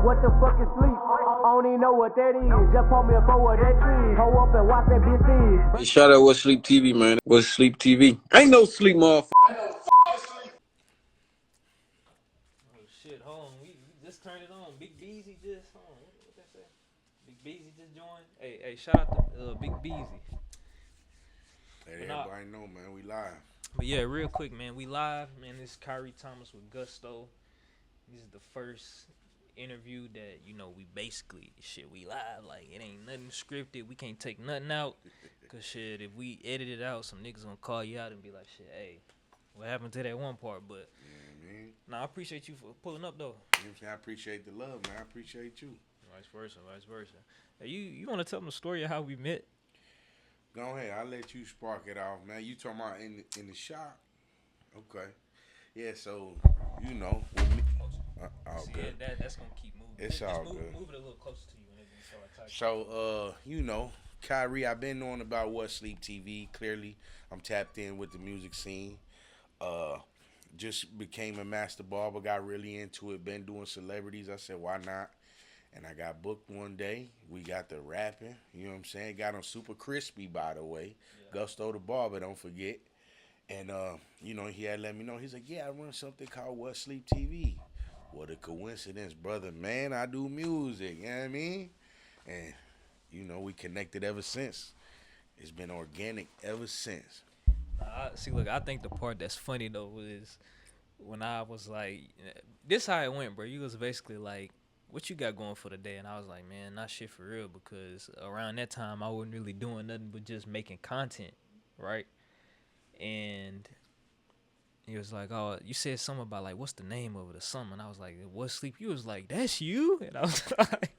What the fuck is sleep? I don't even know what that is. Just pull me up over that tree. Hold up and watch that bitch fizz. Hey, shout out What Sleep TV, man. What Sleep TV? Ain't no sleep, motherfucker. Oh shit, hold on. We just turned it on. Big Beezy just what that say? Big Beezy just joined. Hey, shout out to Big Beezy. Let everybody know, man, we live. But yeah, real quick, man, we live, man. This is Kyree Thomas with Gusto. This is the first interview that, you know, we basically, we live. Like, it ain't nothing scripted. We can't take nothing out. Because, shit, if we edit it out, some niggas gonna call you out and be like, shit, hey, what happened to that one part? But, I appreciate you for pulling up, though. I appreciate the love, man. I appreciate you. Vice versa. Hey, you want to tell them the story of how we met? Go ahead. I'll let you spark it off, man. You talking about in the shop? Okay. Yeah, so, you know, with me. That's going to keep moving. It's all good. Move it a little closer to you whenever you feel like talking. So, you know, Kyree, I've been knowing about What Sleep TV. Clearly, I'm tapped in with the music scene. Just became a master barber, got really into it, been doing celebrities. I said, why not? And I got booked one day. We got the rapping, you know what I'm saying? Got on super crispy, by the way. Yeah. Gusto the barber, don't forget. And, you know, he had let me know. He's like, yeah, I run something called What Sleep TV. What a coincidence, brother. Man, I do music, you know what I mean? And, you know, we connected ever since. It's been organic ever since. See, look, I think the part that's funny, though, is when I was like, this how it went, bro. You was basically like, what you got going for the day? And I was like, man, not shit for real, because around that time, I wasn't really doing nothing but just making content, right? And he was like, oh, you said something about, like, what's the name of it or something? And I was like, What Sleep? You was like, that's you? And I was like,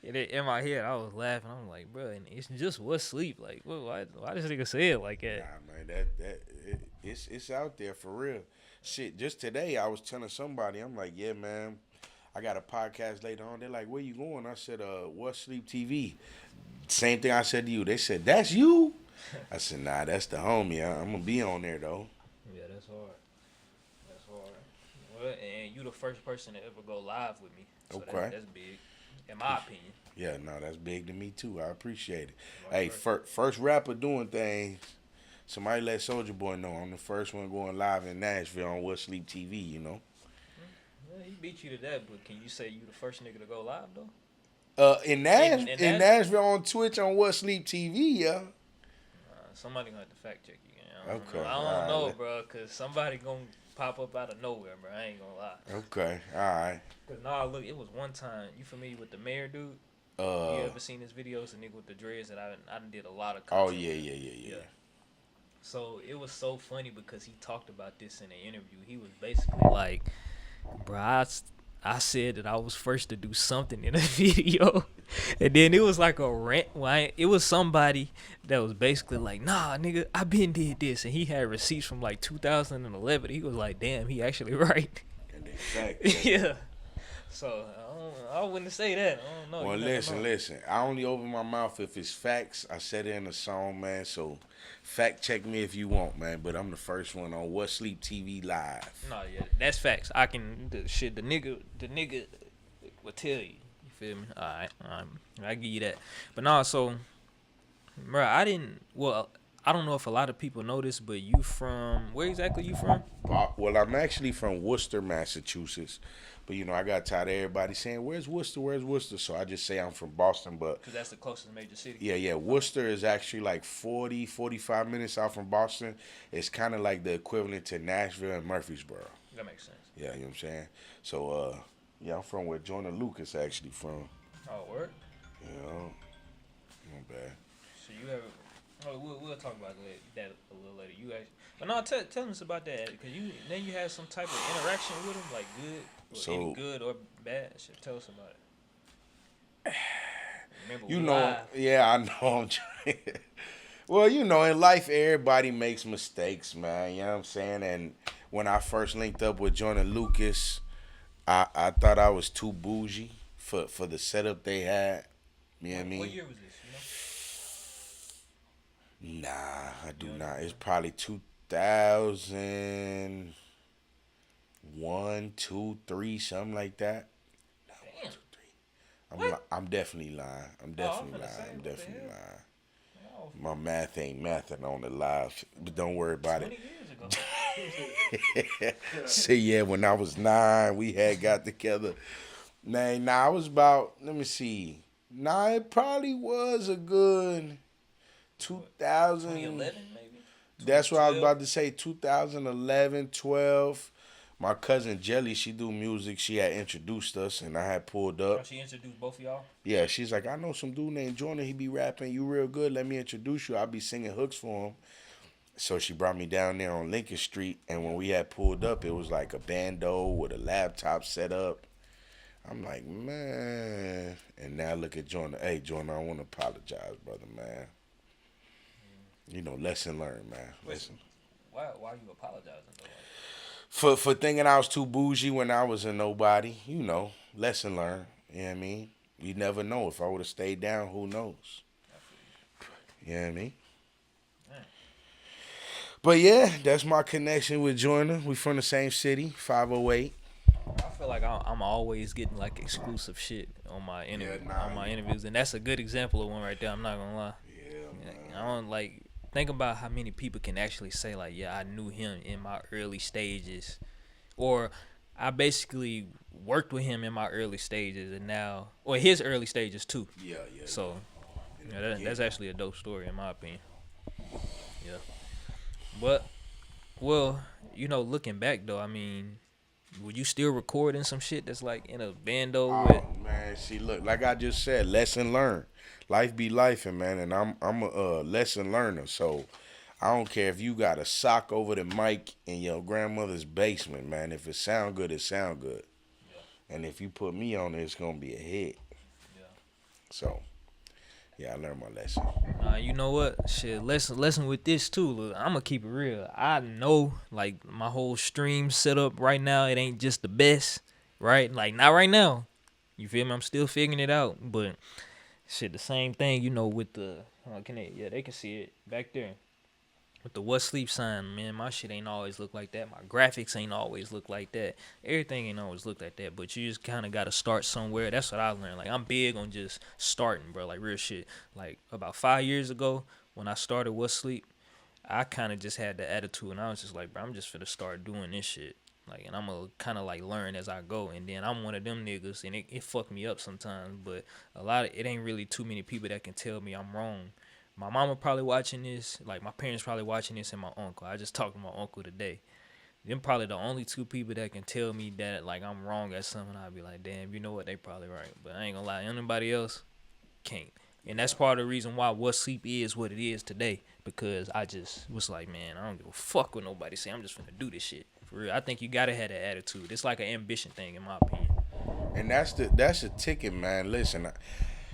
in my head, I was laughing. I'm like, bro, it's just What Sleep? Like, why this nigga say it like that? Nah, man, it's out there for real. Shit, just today I was telling somebody, I'm like, yeah, man, I got a podcast later on. They're like, where you going? I said, What Sleep TV? Same thing I said to you. They said, that's you? I said, nah, that's the homie. I'm going to be on there, though. Yeah, that's hard. Well, and you the first person to ever go live with me. So okay. That's big, in my opinion. Yeah, no, that's big to me, too. I appreciate it. Hey, first rapper doing things. Somebody let Soulja Boy know I'm the first one going live in Nashville on What Sleep TV, you know. Yeah, he beat you to that, but can you say you the first nigga to go live, though? In Nashville on Twitch on What Sleep TV, yeah. Somebody gonna have to fact check you. Okay. I don't know, bro, because somebody gonna pop up out of nowhere, bro. I ain't gonna lie. Okay, all right. Because, look, it was one time. You familiar with the mayor dude? You ever seen his videos, the nigga with the dreads? And I done did a lot of content. Oh, yeah. So it was so funny because he talked about this in an interview. He was basically like, bro, I said that I was first to do something in a video. And then it was like a rant. It was somebody that was basically like, nah, nigga, I been did this. And he had receipts from like 2011. He was like, damn, he actually right. And they fact. Yeah. So I wouldn't say that. I don't know. Well, listen. I only open my mouth if it's facts. I said it in a song, man. So fact check me if you want, man. But I'm the first one on What Sleep TV live. No, yeah, that's facts. I can the nigga will tell you. You feel me? All right. I give you that. But no, so, bro, I don't know if a lot of people know this, but you from where exactly you from? Well, I'm actually from Worcester, Massachusetts. But, you know, I got tired of everybody saying, where's Worcester? So I just say I'm from Boston. But because that's the closest major city. Yeah. Worcester is actually like 40, 45 minutes out from Boston. It's kind of like the equivalent to Nashville and Murfreesboro. That makes sense. Yeah, you know what I'm saying? So, I'm from where Joyner Lucas actually from. Oh, word? Yeah, not bad. So you ever... Oh, we'll talk about that a little later. You actually... But no, tell us about that. Because then you had some type of interaction with him, like good... any good or bad shit. Tell us about it. Remember, you know, live. Yeah, I know. I'm trying. Well, you know, in life, everybody makes mistakes, man. You know what I'm saying? And when I first linked up with Joyner Lucas, I thought I was too bougie for the setup they had. You know what I mean? What year was this? You know? Nah, I do not. It's probably 2001, 2, 3, something like that. Damn. I'm definitely lying. I'm definitely lying. I'm definitely lying. My math ain't mathing on the live, but don't worry about 20 it. years ago. See, yeah, when I was 9, we had got together. Nah, I was about, let me see. Nah, it probably was a good 2000. 2011 maybe? That's what I was about to say, 2011, 12. My cousin Jelly, she do music. She had introduced us, and I had pulled up. Oh, she introduced both of y'all? Yeah, she's like, I know some dude named Joyner. He be rapping. You real good. Let me introduce you. I'll be singing hooks for him. So she brought me down there on Lincoln Street, and when we had pulled up, it was like a bando with a laptop set up. I'm like, man. And now look at Joyner. Hey, Joyner, I want to apologize, brother, man. You know, lesson learned, man. Listen. Why are you apologizing though? For thinking I was too bougie when I was a nobody, you know, lesson learned. You know what I mean? You never know. If I would have stayed down, who knows? You know what I mean? But yeah, that's my connection with Joyner. We from the same city, 508. I feel like I'm always getting like exclusive shit on my interviews, and that's a good example of one right there. I'm not gonna lie. Yeah, I don't like think about how many people can actually say like, yeah, I knew him in my early stages, or I basically worked with him in my early stages, and now, or his early stages too. Yeah. So, that's actually a dope story in my opinion. Yeah. But, well, you know, looking back though, I mean, were you still recording some shit that's like in a bando? Man, see, look, like I just said, lesson learned. Life be lifing, man, and I'm a lesson learner. So I don't care if you got a sock over the mic in your grandmother's basement, man. If it sound good, it sound good. Yeah. And if you put me on it, it's gonna be a hit. Yeah. So. Yeah, I learned my lesson. You know what? Shit, lesson with this too. Look, I'm gonna keep it real. I know, like, my whole stream setup right now, it ain't just the best, right? Like, not right now. You feel me? I'm still figuring it out. But shit, the same thing, you know, with the they can see it back there. With the what sleep sign, man, my shit ain't always look like that. My graphics ain't always look like that. Everything ain't always look like that. But you just kind of got to start somewhere. That's what I learned. Like, I'm big on just starting, bro. Like, real shit. Like, about 5 years ago, when I started What Sleep, I kind of just had the attitude. And I was just like, bro, I'm just finna start doing this shit. Like, and I'm going to kind of, like, learn as I go. And then I'm one of them niggas, and it fucked me up sometimes. But it ain't really too many people that can tell me I'm wrong. My mama probably watching this, like my parents probably watching this, and my uncle. I just talked to my uncle today. Them probably the only two people that can tell me that like I'm wrong at something. I'll be like, damn, you know what? They probably right. But I ain't gonna lie, anybody else can't. And that's part of the reason why What Sleep is what it is today. Because I just was like, man, I don't give a fuck what nobody say. I'm just finna do this shit. For real. I think you gotta have that attitude. It's like an ambition thing, in my opinion. And that's the ticket, man. Listen,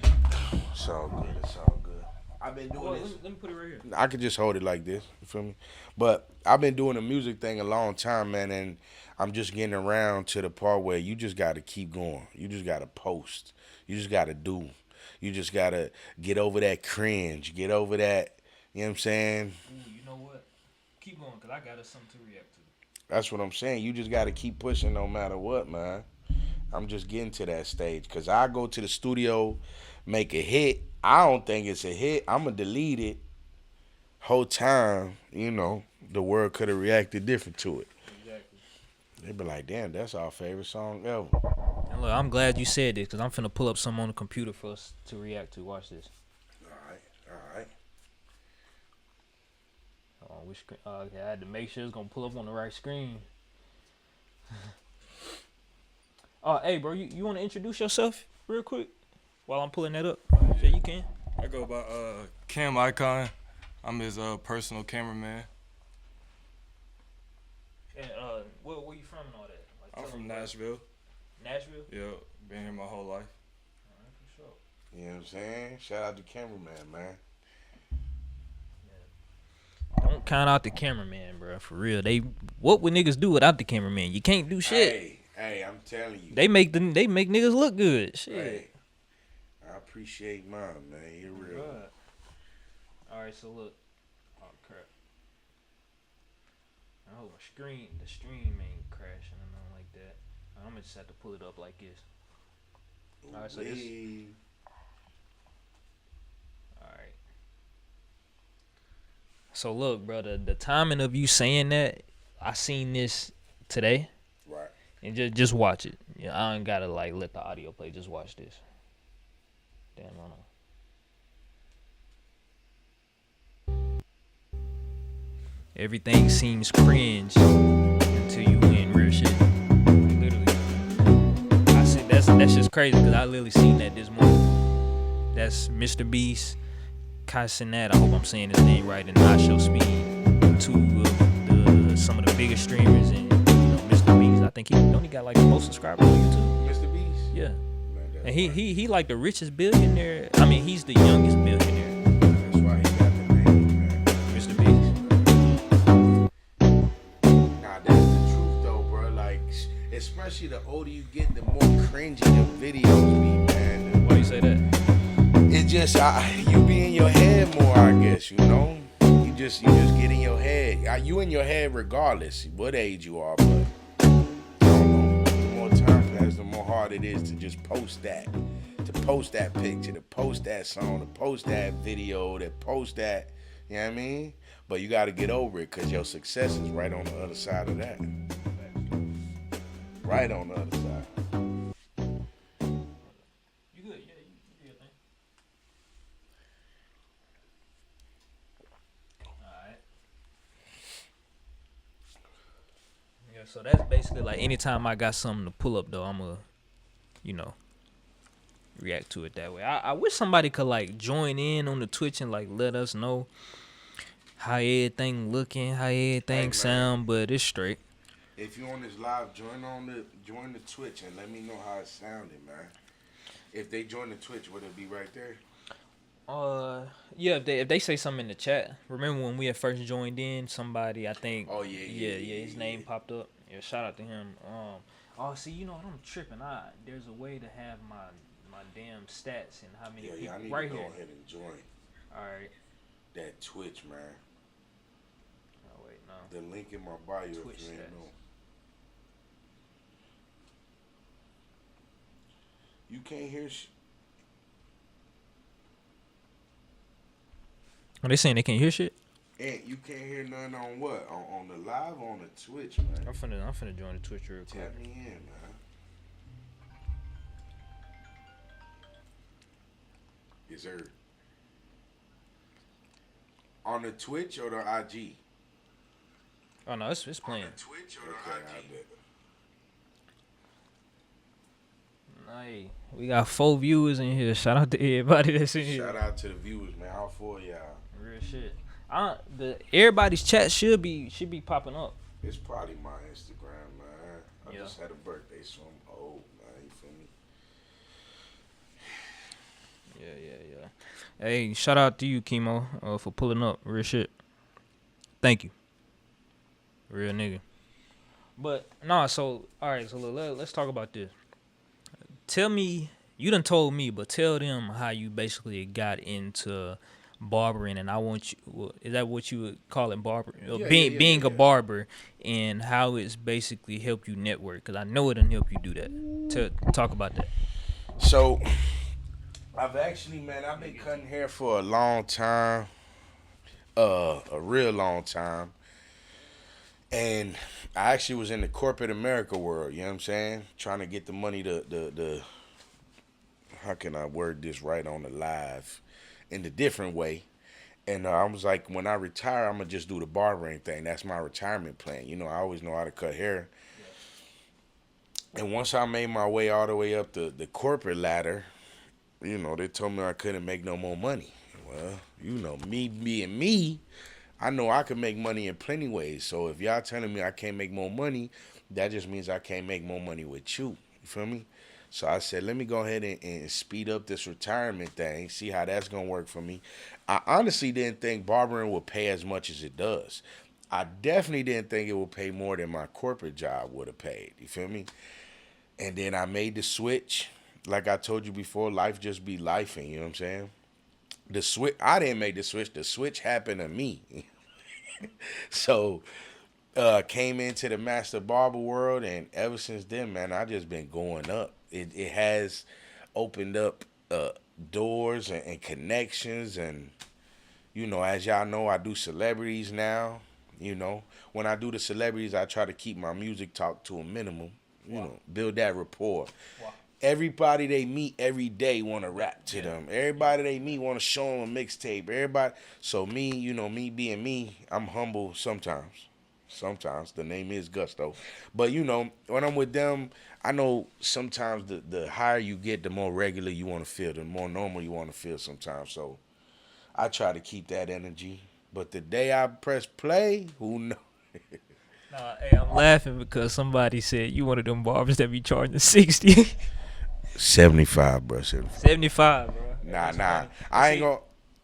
it's all good. It's all good. I've been doing this. Let me put it right here. I could just hold it like this. You feel me? But I've been doing the music thing a long time, man, and I'm just getting around to the part where you just got to keep going. You just got to post. You just got to do. You just got to get over that cringe. Get over that, you know what I'm saying? Ooh, you know what? Keep going, because I got something to react to. That's what I'm saying. You just got to keep pushing no matter what, man. I'm just getting to that stage because I go to the studio, make a hit. I don't think it's a hit. I'm going to delete it. Whole time, you know, the world could have reacted different to it. Exactly. They'd be like, damn, that's our favorite song ever. And look, I'm glad you said this because I'm finna pull up something on the computer for us to react to. Watch this. All right. Okay, I had to make sure it's going to pull up on the right screen. Hey, bro, you want to introduce yourself real quick while I'm pulling that up? Yeah, you can. I go by Cam Icon. I'm his personal cameraman. And where you from and all that? Like, I'm from Nashville. Nashville? Yeah, been here my whole life. All right, for sure. You know what I'm saying? Shout out to cameraman, man. Don't count out the cameraman, bro. For real. What would niggas do without the cameraman? You can't do shit. Hey, I'm telling you. They make niggas look good. Shit. Hey, I appreciate mine, man. You're real. Right. All right, so look. Oh crap. I hope the stream ain't crashing or nothing like that. I'm gonna just have to pull it up like this. All right, so So look, brother, the timing of you saying that, I seen this today. Right. And just watch it. Yeah, I ain't gotta like let the audio play. Just watch this. Damn, hold on. Everything seems cringe until you win real shit. Literally, I said that's just crazy because I literally seen that this morning. That's Mr. Beast, Kai Cenat, I hope I'm saying his name right, and I Show Speed, two of some of the biggest streamers, and Mr. Beast. I think he got like the most subscribers on YouTube. Mr. Beast. Yeah, and he like the richest billionaire. I mean, he's the youngest billionaire. That's why he got the name, man. Mr. Beast. Nah, that's the truth though, bro. Like, especially the older you get, the more cringy the videos be, man. Why you say that? It just you be in your head more, I guess. You know, you just get in your head. You in your head regardless what age you are, but I don't know. The more time passes, the more hard it is to just post that picture, to post that song, to post that video, to post that. You know what I mean? But you got to get over it because your success is right on the other side of that. Right on the other side. You good? Yeah, you good, man. Alright. Yeah, so that's basically like anytime I got something to pull up though, I'ma, react to it that way. I wish somebody could like join in on the Twitch and like let us know how everything looking, how everything sound, but it's straight. If you on this live, join the Twitch and let me know how it sounded, man. If they join the Twitch, would it be right there? Yeah, if they say something in the chat. Remember when we had first joined in, somebody, I think. Oh yeah, his name popped up. Yeah, shout out to him. See, I'm tripping. There's a way to have my damn stats and how many people I need right to go here. ahead and join. All right. That Twitch, man. Oh wait, no. The link in my bio Twitch if you ain't stats. know. You can't hear Are they saying they can't hear shit? And you can't hear nothing on what? On the live or on the Twitch, man? I'm finna join the Twitch real quick. Tap me in, man. Yes, sir. On the Twitch or the IG? Oh no, it's playing. On the Twitch or the IG? I bet. Hey, we got 4 viewers in here. Shout out to everybody that's in here. Shout out to the viewers, man. All 4 of y'all. Real shit. Everybody's chat should be popping up. It's probably my Instagram, man. I just had a birthday, so I'm old, man. You feel me? Yeah. Hey, shout out to you, Chemo, for pulling up. Real shit. Thank you. Real nigga. But, so, alright, so let's talk about this. Tell me, you done told me, but tell them how you basically got into barbering, and I want you, is that what you would call it, barber? Being a barber, and how it's basically helped you network, because I know it done help you do that. Talk about that. So, I've been cutting hair for a long time, a real long time. And I actually was in the corporate America world, you know what I'm saying? Trying to get the money to how can I word this right on the live in the different way. And I was like, when I retire, I'm going to just do the barbering thing. That's my retirement plan. I always know how to cut hair. Yeah. And once I made my way all the way up the corporate ladder, they told me I couldn't make no more money. Well, me being me, I know I can make money in plenty ways. So if y'all telling me I can't make more money, that just means I can't make more money with you. You feel me? So I said, let me go ahead and speed up this retirement thing, see how that's going to work for me. I honestly didn't think barbering would pay as much as it does. I definitely didn't think it would pay more than my corporate job would have paid. You feel me? And then I made the switch. Like I told you before, life just be lifing, you know what I'm saying? I didn't make the switch. The switch happened to me. So, came into the master barber world, and ever since then, man, I just been going up. It has opened up doors and connections, and you know, as y'all know, I do celebrities now. You know, when I do the celebrities, I try to keep my music talk to a minimum. You know, build that rapport. Everybody they meet every day want to rap to them. Everybody they meet want to show them a mixtape. Everybody. So me, you know, me being me, I'm humble sometimes. Sometimes the name is Gusto, but you know, when I'm with them, I know sometimes the higher you get, the more regular you want to feel, the more normal you want to feel sometimes. So I try to keep that energy. But the day I press play, who knows? Nah, hey, I'm laughing because somebody said you one of them barbers that be charging 60. 75, bro. 75. 75, bro. Nah. I ain't gonna.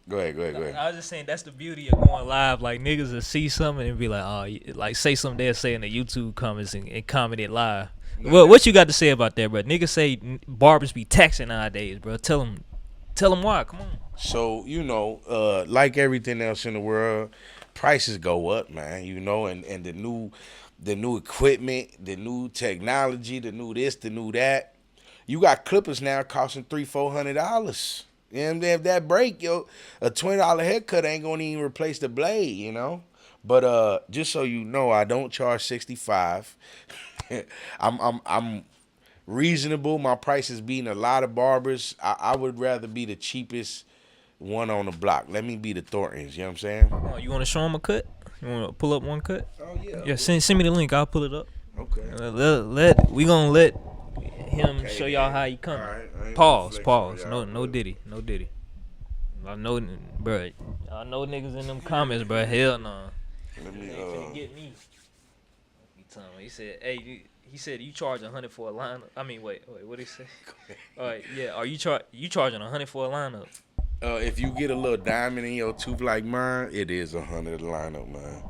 Go ahead. I was just saying that's the beauty of going live. Like niggas will see something and be like, oh, like say something they'll say in the YouTube comments and comment it live. Well, what you got to say about that, bro? Niggas say barbers be taxing nowadays, bro. Tell them why. Come on. So you know, like everything else in the world, prices go up, man. You know, and the new equipment, the new technology, the new this, the new that. You got clippers now costing $300-$400. You know what I'm saying? If that break, yo, a $20 haircut ain't gonna even replace the blade, you know. But just so you know, I don't charge 65. I'm reasonable. My price is beating a lot of barbers. I would rather be the cheapest one on the block. Let me be the Thorntons. You know what I'm saying? Oh, you want to show them a cut? You want to pull up one cut? Oh yeah. Yeah, send me the link. I'll pull it up. Okay. We gonna let him show y'all how he coming. Right, pause. No diddy. I know, bro. I know niggas in them comments, bro. Hell no. Let me Finna get me. He said, "Hey, he said you charge 100 for a lineup. I mean, wait, what did he say? All right, yeah. Are you charging 100 for a lineup? If you get a little diamond in your tooth like mine, it is 100 a lineup, man.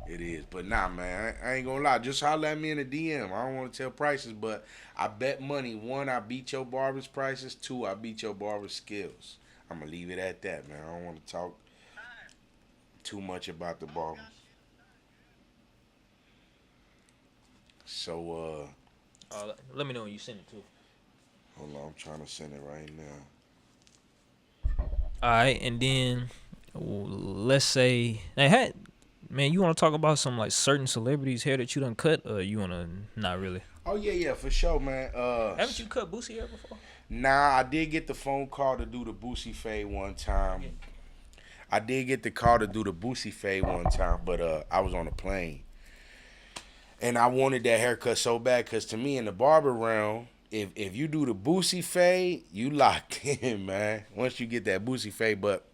It is, but nah, man, I ain't gonna lie. Just holler at me in the DM. I don't want to tell prices, but I bet money. 1, I beat your barber's prices. 2, I beat your barber's skills. I'm gonna leave it at that, man. I don't want to talk too much about the barbers. So, let me know when you send it too. hold on, I'm trying to send it right now. All right, and then let's say, hey, man, you want to talk about some like certain celebrities' hair that you done cut, or you want to not really? Oh yeah, for sure, man. Haven't you cut Boosie hair before? Nah, I did get the phone call to do the Boosie fade one time. I did get the call to do the Boosie fade one time, but I was on a plane. And I wanted that haircut so bad because to me in the barber realm, if you do the Boosie fade, you locked in, man. Once you get that Boosie fade. But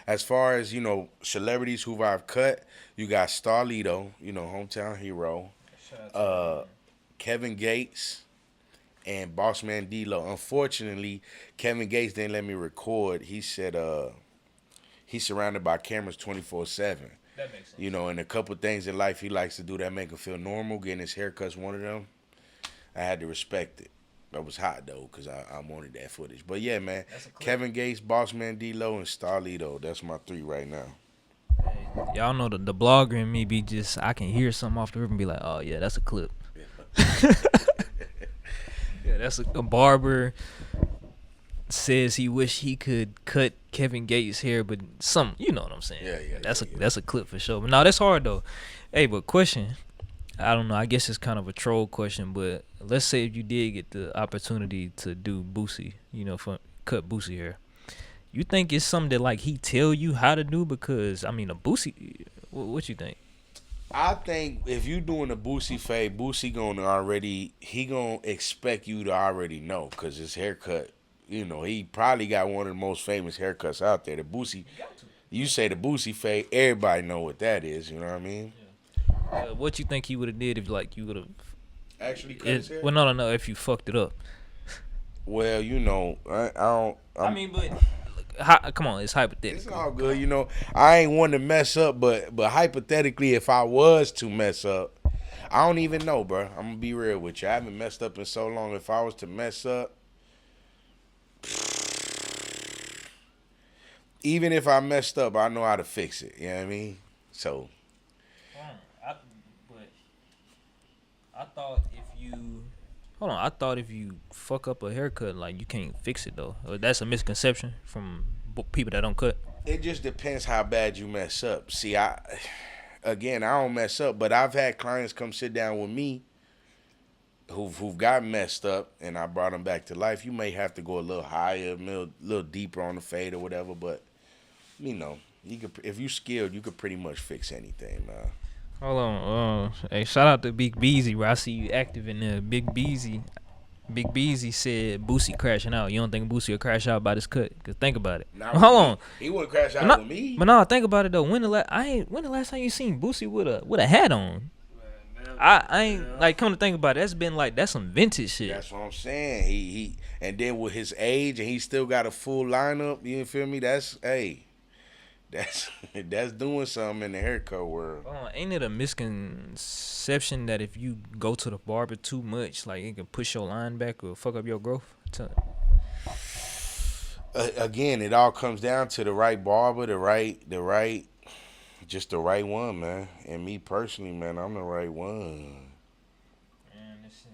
as far as, you know, celebrities who I've cut, you got Starlito, you know, hometown hero. Kevin Gates and Bossman Dlow. Unfortunately, Kevin Gates didn't let me record. He said he's surrounded by cameras 24/7. That makes sense. You know, and a couple things in life he likes to do that make him feel normal. Getting his haircut's one of them. I had to respect it. That was hot, though, because I wanted that footage. But, yeah, man, Kevin Gates, Bossman Dlow, and Starlito. That's my 3 right now. Hey, y'all know the blogger in me be just, I can hear something off the rip and be like, oh, yeah, that's a clip. Yeah, that's a barber says he wish he could cut Kevin Gates' hair, but some, you know what I'm saying. Yeah. That's a clip for sure. But no, that's hard though. Hey, but question, I don't know. I guess it's kind of a troll question, but let's say if you did get the opportunity to do Boosie, you know, cut Boosie hair, you think it's something that like he tell you how to do? Because I mean, a Boosie, what you think? I think if you doing a Boosie fade, Boosie gonna expect you to already know because his haircut, you know, he probably got one of the most famous haircuts out there. The Boosie, you say the Boosie fade, everybody know what that is. You know what I mean? Yeah. What you think he would have did if like you would have actually cut his hair? Well, no, if you fucked it up. Well, you know, I don't. I mean, but come on, it's hypothetical. It's all good, you know. I ain't one to mess up, but hypothetically, if I was to mess up, I don't even know, bro. I'm gonna be real with you. I haven't messed up in so long. If I was to mess up, even if I messed up, I know how to fix it. You know what I mean? So. I thought if you fuck up a haircut, like you can't fix it though. That's a misconception from people that don't cut. It just depends how bad you mess up. See, I don't mess up, but I've had clients come sit down with me who've got messed up, and I brought them back to life. You may have to go a little higher, a little deeper on the fade or whatever, but you know, you could, if you skilled, you could pretty much fix anything, man. Hold on. Hey, shout out to Big Beezy, where I see you active in there. Big Beezy said Boosie crashing out. You don't think Boosie will crash out by this cut? Cause think about it. Hold on. He wouldn't crash out with me. But no, think about it though. When the last time you seen Boosie with a hat on? I ain't like, come to think about it. That's some vintage shit. That's what I'm saying. He and then with his age and he still got a full lineup. You feel me? That's doing something in the haircut world. Ain't it a misconception that if you go to the barber too much, like it can push your line back or fuck up your growth? Again, it all comes down to the right barber, just the right one, man. And me personally, man, I'm the right one. Man, this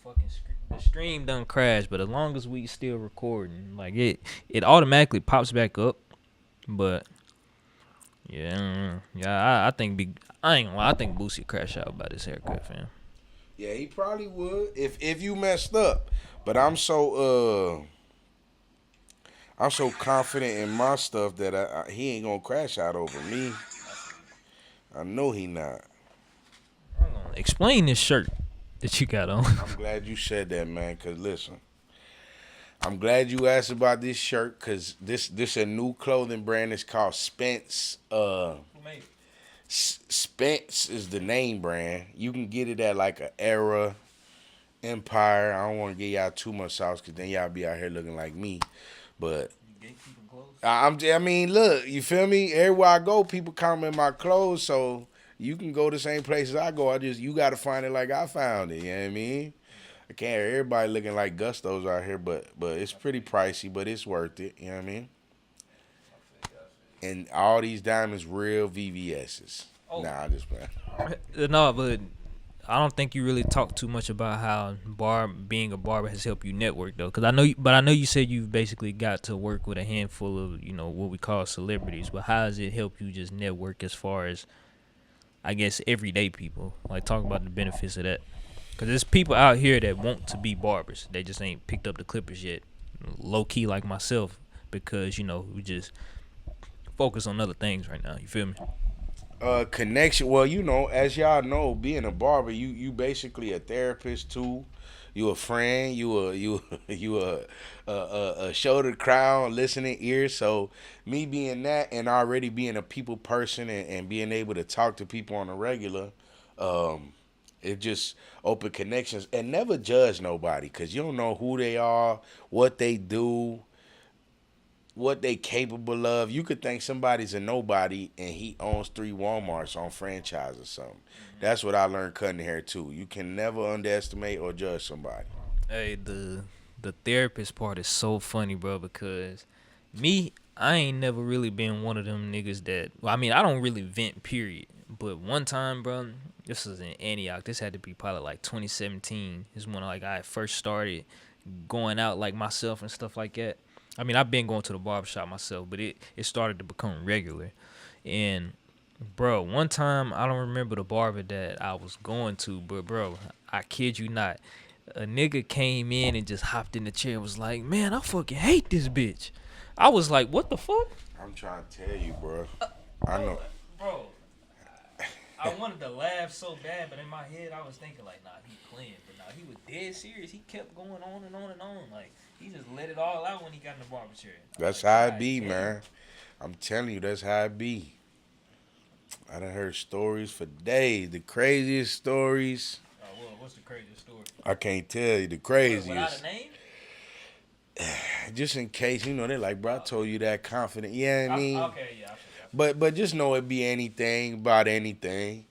fucking the stream done crashed, but as long as we still recording, like it automatically pops back up. But yeah, I think I ain't gonna lie, I think Boosie crash out by this haircut, fam. Yeah, he probably would if you messed up. But I'm so confident in my stuff that he ain't gonna crash out over me. I know he not. Explain this shirt that you got on. I'm glad you said that, man, because listen. I'm glad you asked about this shirt, because this a new clothing brand. It's called Spence. Spence is the name brand. You can get it at like a Era, Empire. I don't want to get y'all too much sauce, because then y'all be out here looking like me. But I mean, look, you feel me? Everywhere I go, people comment my clothes, so you can go the same places I go. You got to find it like I found it. You know what I mean? I can't have everybody looking like Gustos out here, but it's pretty pricey, but it's worth it. You know what I mean? And all these diamonds, real VVS's. Oh. Nah, I just playing. No, but I don't think you really talk too much about how being a barber has helped you network though, because I know you said you've basically got to work with a handful of what we call celebrities. But how has it helped you just network as far as, I guess, everyday people? Like, talk about the benefits of that. Because there's people out here that want to be barbers. They just ain't picked up the clippers yet. Low key like myself, because, we just focus on other things right now. You feel me? Connection. Well, as y'all know, being a barber, you basically a therapist too. You a friend. You a shoulder, crown, listening ear. So me being that and already being a people person and being able to talk to people on a regular, it just open connections. And never judge nobody, because you don't know who they are, what they do, what they capable of. You could think somebody's a nobody and he owns 3 Walmarts on franchise or something. Mm-hmm. That's what I learned cutting hair too. You can never underestimate or judge somebody. Hey, the therapist part is so funny, bro, because I ain't never really been one of them niggas that, I don't really vent, period. But one time, bro, this was in Antioch. This had to be probably like 2017. This is when I first started going out like myself and stuff like that. I've been going to the barbershop myself, but it started to become regular. And, bro, one time, I don't remember the barber that I was going to, but, bro, I kid you not, a nigga came in and just hopped in the chair and was like, man, I fucking hate this bitch. I was like, what the fuck? I'm trying to tell you, bro. I know. Bro, I wanted to laugh so bad, but in my head, I was thinking, like, nah, he playing. But nah, he was dead serious. He kept going on and on and on. Like, he just let it all out when he got in the barber chair. That's how it be, man. I'm telling you, that's how it be. I done heard stories for days. The craziest stories. Well, what's the craziest story? I can't tell you the craziest. Without a name? Just in case, they're like, bro, I told you that confident. Yeah, I mean. Okay, yeah. But just know it be anything about anything.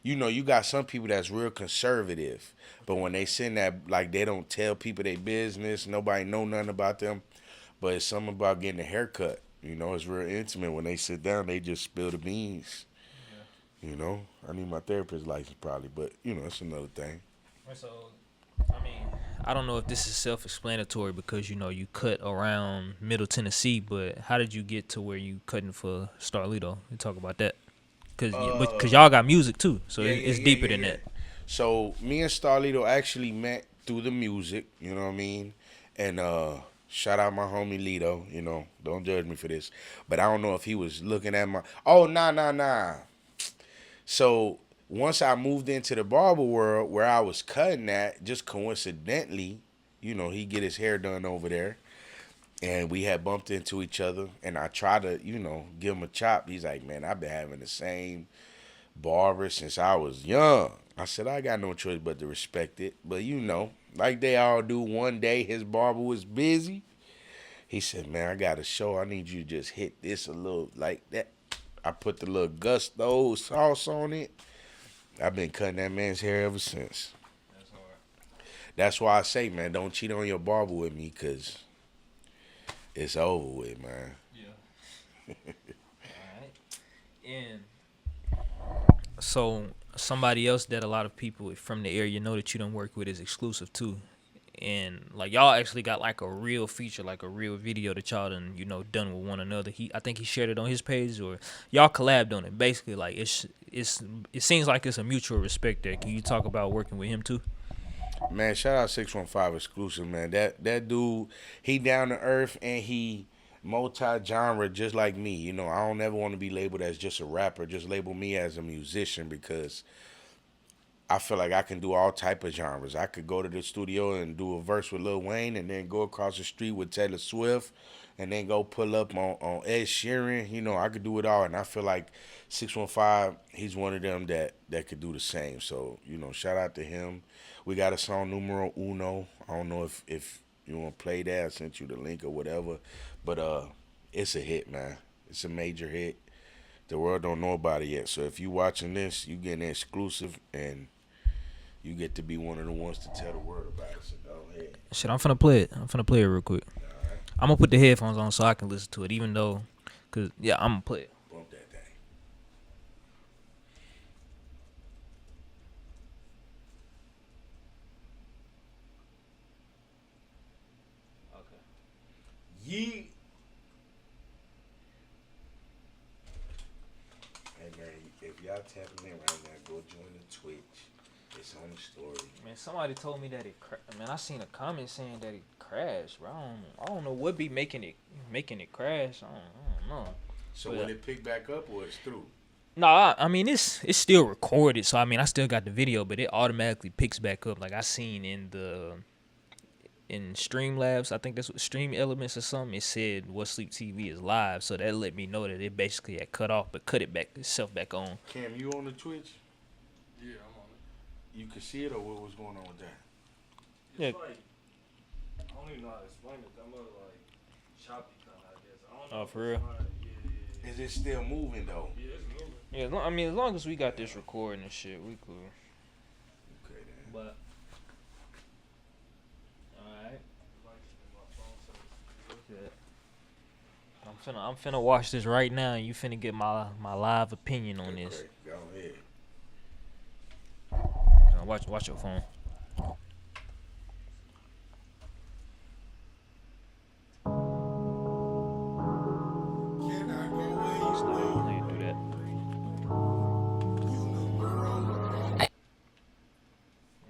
You got some people that's real conservative. But when they send that, like, they don't tell people their business. Nobody know nothing about them. But it's something about getting a haircut. It's real intimate. When they sit down, they just spill the beans. Yeah. I need my therapist license probably. But, it's another thing. So, I don't know if this is self-explanatory because you cut around Middle Tennessee, but how did you get to where you cutting for Starlito? You talk about that, cause y'all got music too, so it's deeper than that. So me and Starlito actually met through the music, you know what I mean? And shout out my homie Lito, don't judge me for this. But I don't know if he was looking at my nah. So once I moved into the barber world where I was cutting at, just coincidentally, he get his hair done over there. And we had bumped into each other, and I tried to, give him a chop. He's like, man, I've been having the same barber since I was young. I said, I got no choice but to respect it. But, like they all do, one day his barber was busy. He said, man, I got a show. I need you to just hit this a little like that. I put the little gusto sauce on it. I've been cutting that man's hair ever since. That's hard. That's why I say, man, don't cheat on your barber with me, because it's over with, man. Yeah. All right. And so somebody else that a lot of people from the area know that you don't work with is Exclusive too. And like y'all actually got like a real feature, like a real video that y'all done with one another. I think he shared it on his page, or y'all collabed on it. Basically, like it seems like it's a mutual respect there. Can you talk about working with him too? Man, shout out 615 Exclusive, man. That dude, he down to earth and he multi-genre just like me. I don't ever want to be labeled as just a rapper. Just label me as a musician, because I feel like I can do all type of genres. I could go to the studio and do a verse with Lil Wayne, and then go across the street with Taylor Swift, and then go pull up on Ed Sheeran. I could do it all, and I feel like 615, he's one of them that could do the same. So, shout out to him. We got a song, Numero Uno. I don't know if you want to play that. I sent you the link or whatever. But it's a hit, man. It's a major hit. The world don't know about it yet. So if you watching this, you getting an exclusive, and you get to be one of the ones to tell the world about it. So go ahead. Shit, I'm finna play it. Real quick. All right. I'm gonna put the headphones on so I can listen to it, I'm gonna play it. Bump that thing. Okay. Yeet. Hey man, if y'all tapping in right now, go join the Twitch. It's on the story. Man, somebody told me that I seen a comment saying that it crashed, bro. I don't know what be making it crash. I don't know. So will it pick back up, or it's through? No, I mean it's still recorded, so I still got the video, but it automatically picks back up. Like I seen in Streamlabs, I think that's what Stream Elements or something. It said What Sleep TV is live, so that let me know that it basically had cut off, but cut itself back on. Cam, you on the Twitch? Yeah, I'm on it. You can see it, or what was going on with that? It's like, I don't even know how to explain it. That mother like choppy kind of, I guess. I don't know. Oh, for real? Yeah. Is it still moving though? Yeah, it's moving. Yeah, as long as we got this recording and shit, we cool. Okay then. But alright. I'm finna watch this right now, and you finna get my live opinion on this. Go ahead. Watch your phone. It's not gonna let you do that.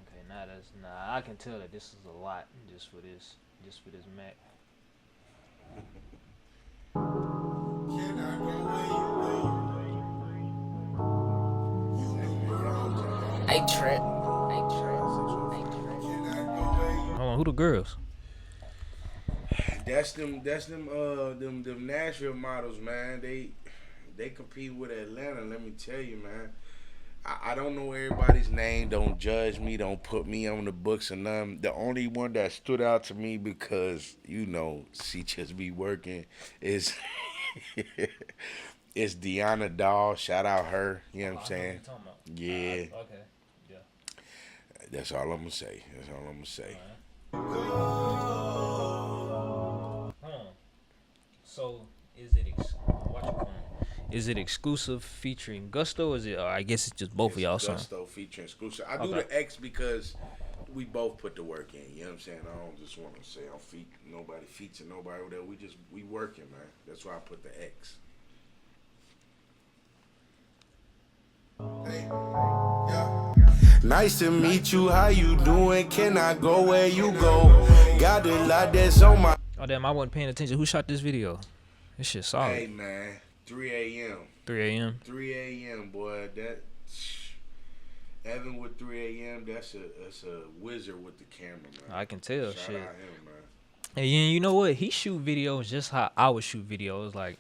Okay, I can tell that this is a lot just for this Mac. Hey Trent. Hold on, who the girls? That's them Nashville models, man. They compete with Atlanta. Let me tell you, man. I don't know everybody's name. Don't judge me. Don't put me on the books or nothing. The only one that stood out to me because she just be working is it's Deanna Dahl. Shout out her. You know what I'm saying? Yeah. Okay. Yeah. That's all I'm gonna say. So is it exclusive featuring Gusto? Or I guess it's just both of y'all songs. Gusto featuring Exclusive. I do the X because we both put the work in. You know what I'm saying? I don't just want to say I'm featuring nobody. Whatever. We working, man. That's why I put the X. Hey, yeah. Nice to meet you. How you doing? Can I go where you go? Got a lot that's on my. Oh damn, I wasn't paying attention. Who shot this video? This shit solid. Hey man, 3 a.m. 3 a.m. 3 a.m. boy. That Evan with 3 a.m. That's a wizard with the camera, man. I can tell. Shout shit. out him, man. And you know what? He shoot videos just how I would shoot videos. Like,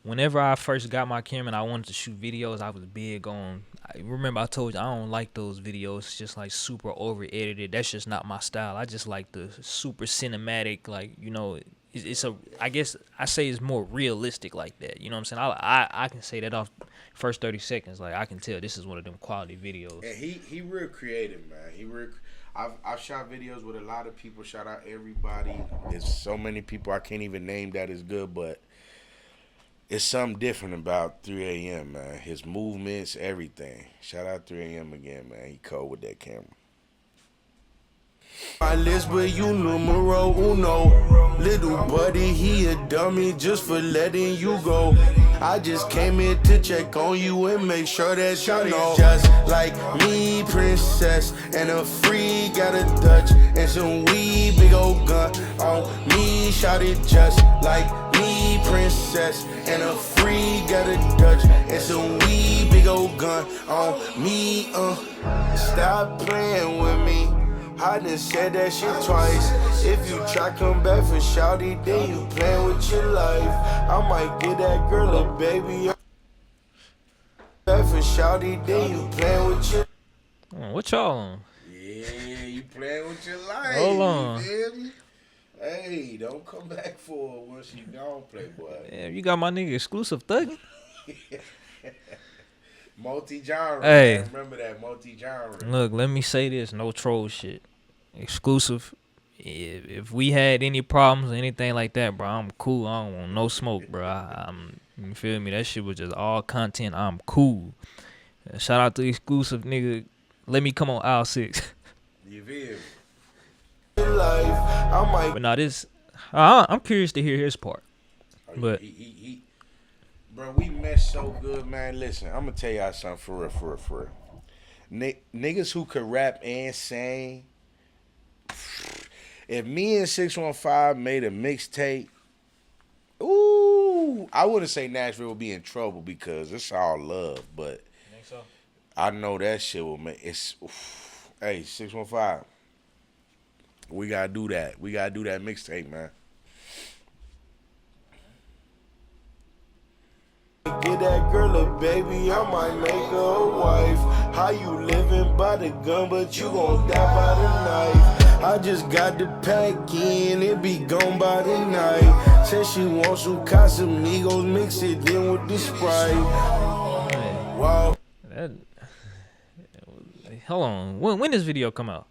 whenever I first got my camera and I wanted to shoot videos, I was big on. I remember I told you I don't like those videos just like super over edited. That's just not my style. I just like the super cinematic, like, you know, it's a. I guess I say it's more realistic like that. You know what I'm saying? I can say that off first 30 seconds. Like, I can tell this is one of them quality videos. And he real creative, man. I've shot videos with a lot of people. Shout out everybody. There's so many people I can't even name that is good, but it's something different about 3 a.m., man. His movements, everything. Shout out 3 a.m. again, man. He cold with that camera. My list, but you numero uno. Little buddy, he a dummy just for letting you go. I just came in to check on you and make sure that you know. Just like me, princess, and a free got a Dutch and some weed, big old gun on me. Shot it just like me, princess, and a free got a Dutch and some weed, big old gun on me. Stop playing with me. I done said that shit twice. If you try come back for shawty, then you playing with your life. I might get that girl a baby. Back for shawty, then you playing with your. What y'all on? Yeah, you playing with your life. Hold on. You feel me? Hey, don't come back for it once you gone, playboy. Yeah, you got my nigga exclusive thugging. Multi-genre. Hey. Man. Remember that multi-genre. Look, let me say this, no troll shit. Exclusive. If we had any problems or anything like that, bro, I'm cool. I don't want no smoke, bro. You feel me? That shit was just all content. I'm cool. Shout out to Exclusive, nigga. Let me come on aisle 6. You feel me? But now this, I'm curious to hear his part. But bro, we meshed so good, man. Listen, I'm gonna tell y'all something for real. Niggas who could rap and sing. If me and 615 made a mixtape, ooh, I wouldn't say Nashville would be in trouble because it's all love, but think so? I know that shit will make it's. Hey, 615, we gotta do that. We gotta do that mixtape, man. Get that girl a baby, I might make her a wife. How you living by the gun, but you gon' die by the knife. I just got the pack in, it be gone by the night. Said she wants some Casamigos, mix it in with the Sprite. Wow. Hold on. When this video come out?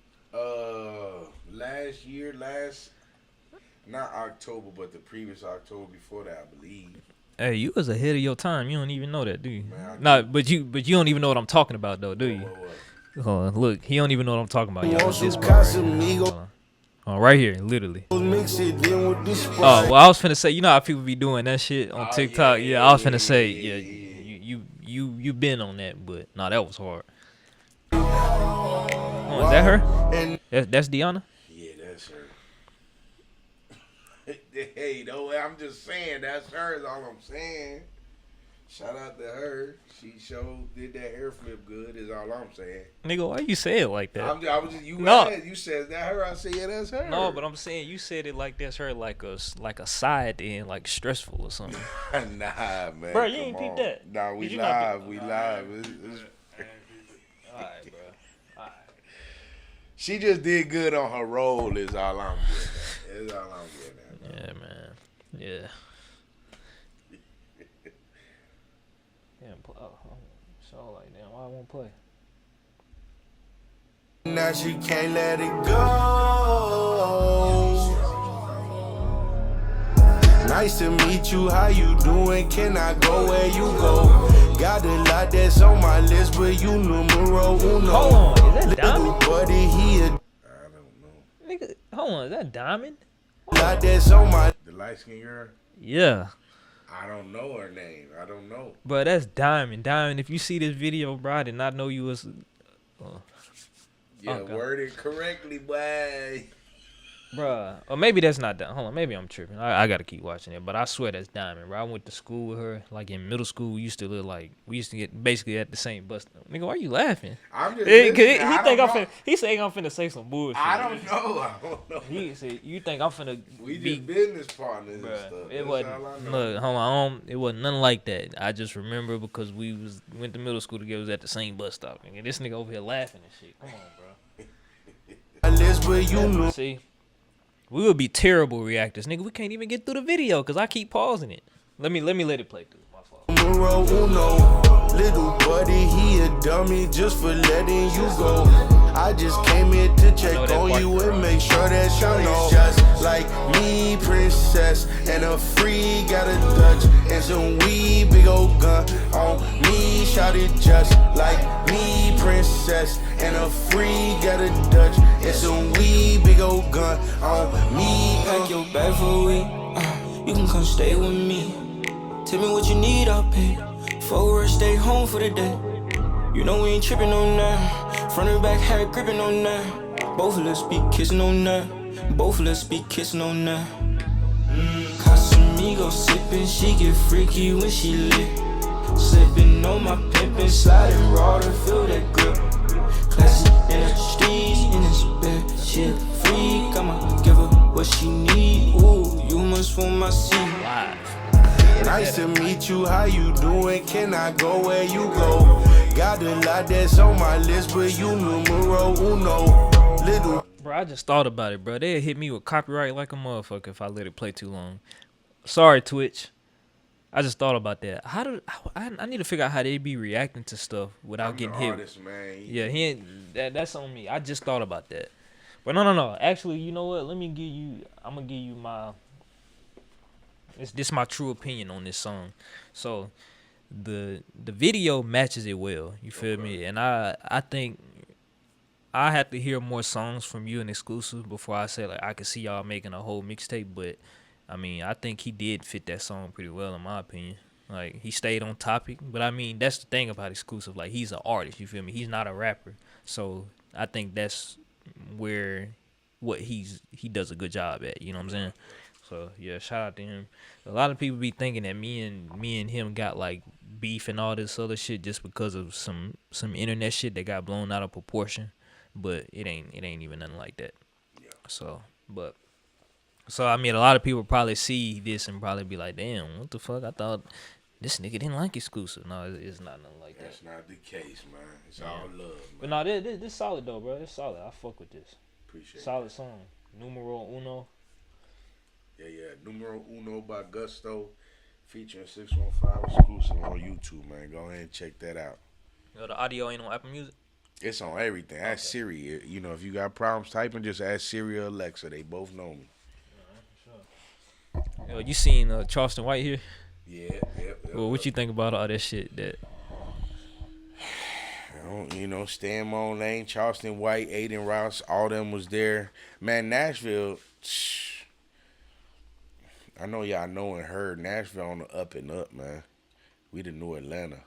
Last year, not October, but the previous October before that, I believe. Hey, you was ahead of your time. You don't even know that, do you? Man, Nah, but you don't even know what I'm talking about, though, do you? What? Hold on, look, he don't even know what I'm talking about. Y'all. Want This some part right Casamigos, here. Oh, right here, literally. mix it in with the Sprite. Oh, well, I was finna say, you know how people be doing that shit on TikTok? Yeah, I was finna say, you been on that, but nah, that was hard. Oh, is that her? That's Deanna? Yeah, that's her. Hey, no, I'm just saying that's her. Is all I'm saying. Shout out to her. She did that hair flip good. Is all I'm saying. Nigga, why you say it like that? I was just you. No. You said that her. I said yeah, that's her. No, but I'm saying you said it like that's her, like a side end, like stressful or something. Nah, man. Bro, you ain't peep that? Nah, we Did you not live. We live. It's Alright, bro. Alright. She just did good on her role. Is all I'm getting at. Is all I'm getting at. Yeah, man. Yeah. So like, damn, why I won't play? Now she can't let it go. Nice to meet you. How you doing? Can I go where you go? Got a lot that's on my list, but you numero uno. Hold on, is that Diamond? Buddy, he a hold on, is that Diamond? The light skin girl. Yeah. I don't know her name. I don't know. Bro, that's Diamond. Diamond, if you see this video, bro, I did not know you was... Yeah, okay. worded correctly, boy. Bruh, or maybe that's not that. Hold on, maybe I'm tripping. I gotta keep watching it, but I swear that's Diamond, bro. I went to school with her, like in middle school. We used to look like we used to get basically at the same bus stop. Nigga, why you laughing? I'm just He listening. think I'm finna. He saying I'm finna say some bullshit. I don't know. He said you think I'm finna. We be, just business partners and bruh, stuff. it wasn't. Look, hold on. It wasn't nothing like that. I just remember because we went to middle school together. Was at the same bus stop. Nigga, this nigga over here laughing and shit. Come on, bro. See. We would be terrible reactors, nigga. We can't even get through the video because I keep pausing it. Let me let it play through. My fault. Little buddy, he a dummy just for letting you go. I just came here to check on you and make sure that you know. Just like me, princess, and a free got a Dutch and some weed, big old gun on me. Shout it just like me, princess, and a free got a Dutch and some weed, big old gun on me. Pack your bag for a week. You can come stay with me. Tell me what you need, I'll pay. Forward, stay home for the day. You know we ain't tripping on that. Front and back, hair gripping on that. Both of us be kissing on that. Both of us be kissing on that. Casamigo sipping, she get freaky when she lit. Slipping on my pimpin', sliding raw to feel that grip. Classy in the streets, in this bed, she a freak. I'ma give her what she need. Ooh, you must want my seat. Nice to meet you, how you doing? Can I go where you go? Got a lot that's on my list, but you numero uno. Little. Bro, I just thought about it, bro. They'd hit me with copyright like a motherfucker if I let it play too long. Sorry, Twitch. I just thought about that. I need to figure out how they be reacting to stuff without getting hit. Artist, man. Yeah, that's on me. I just thought about that. But no. Actually, you know what? I'm gonna give you my. This my true opinion on this song. So, the video matches it well. You feel me? And I think I have to hear more songs from you and exclusive before I say like I could see y'all making a whole mixtape. But I mean, I think he did fit that song pretty well in my opinion. Like he stayed on topic. But I mean, that's the thing about exclusive. Like he's an artist. You feel me? He's not a rapper. So I think that's where he does a good job at. You know what I'm saying? So yeah, shout out to him. A lot of people be thinking that me and him got like beef and all this other shit just because of some internet shit that got blown out of proportion, but it ain't even nothing like that. Yeah. So I mean, a lot of people probably see this and probably be like, damn, what the fuck? I thought this nigga didn't like exclusive. No, it's not nothing like that. That's not the case, man. It's all love, man. But no, this solid though, bro. It's solid. I fuck with this. Appreciate solid song. Numero uno. Yeah. Numero Uno by Gusto, featuring 615 exclusive on YouTube, man. Go ahead and check that out. Yo, the audio ain't on Apple Music? It's on everything. Ask Siri. You know, if you got problems typing, just ask Siri or Alexa. They both know me. All right, for sure. Yo, you seen Charleston White here? Yeah. Well, what you think about all that shit that... Stay in my own lane. Charleston White, Adin Ross, all them was there. Man, Nashville... I know y'all know and heard Nashville on the up and up, man. We the new Atlanta.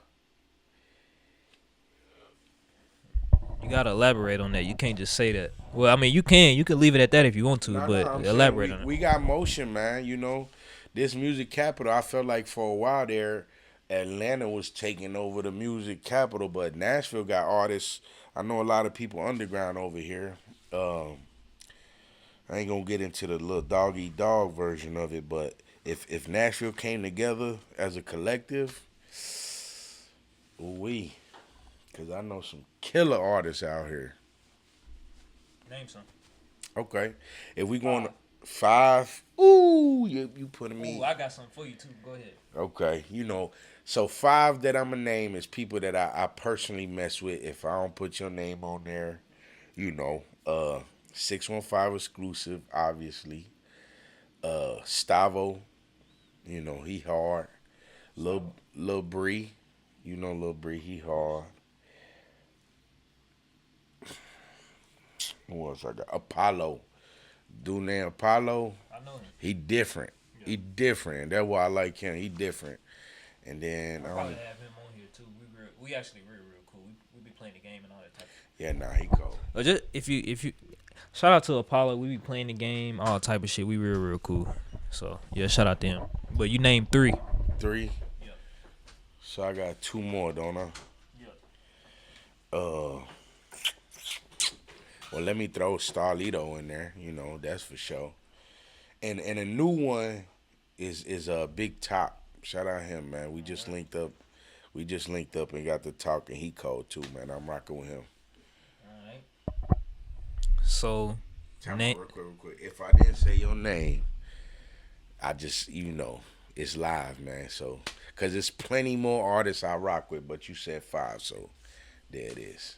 You gotta elaborate on that. You can't just say that. Well, I mean, you can leave it at that if you want to, but elaborate on it. We got motion, man. You know, this music capital. I felt like for a while there, Atlanta was taking over the music capital, but Nashville got artists. I know a lot of people underground over here. I ain't gonna get into the little dog version of it, but if Nashville came together as a collective, because I know some killer artists out here. Name some. Okay, if we going to 5, you putting me. Ooh, I got something for you too. Go ahead. Okay, so 5 that I'm gonna name is people that I personally mess with. If I don't put your name on there, 615 exclusive, obviously. Stavo, he hard. Lil Bree, Lil Bree, he hard. Who else I got? Apollo, Dude named Apollo. I know him. He different. Yeah. He different. That's why I like him. He different. And then I probably have him on here too. We actually real cool. We be playing the game and all that type of stuff. Yeah, nah, he cool. But just if you shout out to Apollo, we be playing the game, all type of shit. We real cool. So yeah, shout out to him. But you named 3. 3? Yeah. So I got 2 more, don't I? Yeah. Well, let me throw Starlito in there. You know, that's for sure. And a new one is a Big Top. Shout out him, man. We just linked up. We just linked up and got to talking. He cold too, man. I'm rocking with him. All right. So, real quick. If I didn't say your name, I just, it's live, man. So, because there's plenty more artists I rock with, but you said 5, so there it is.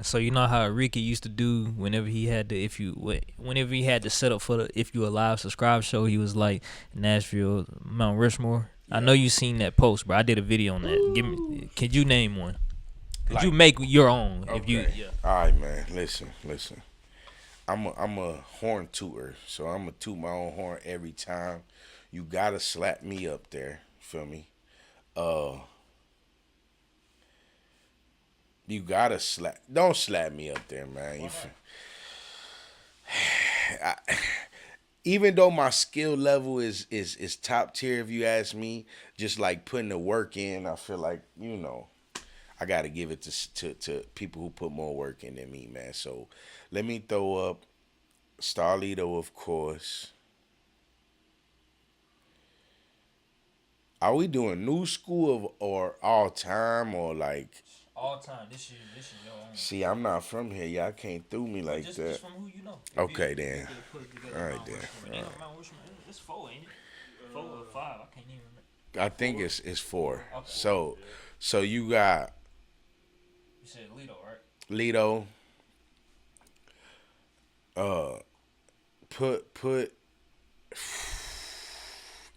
So you know how Ricky used to do whenever he had to set up for the If You Alive subscribe show, he was like Nashville, Mount Rushmore. Yeah. I know you seen that post, bro. I did a video on that. Could you name one? Could you make your own? Okay. If you, yeah. All right, man. Listen. I'm a horn tooter, so I'm gonna toot my own horn every time. You gotta slap me up there. Feel me? You gotta don't slap me up there, man. Even though my skill level is top tier, if you ask me, just like putting the work in, I feel like, I gotta give it to people who put more work in than me, man. So let me throw up Starlito, of course. Are we doing new school or all time or like? All time. This is your own. See, I'm not from here. Y'all can't throw me like that. Just from who you know. Okay, then. All right, then. Mount Rushmore. It's 4, ain't it? 4 or 5. I can't even remember. I think it's 4. Okay. So you got. You said Latto, right? Latto. Put.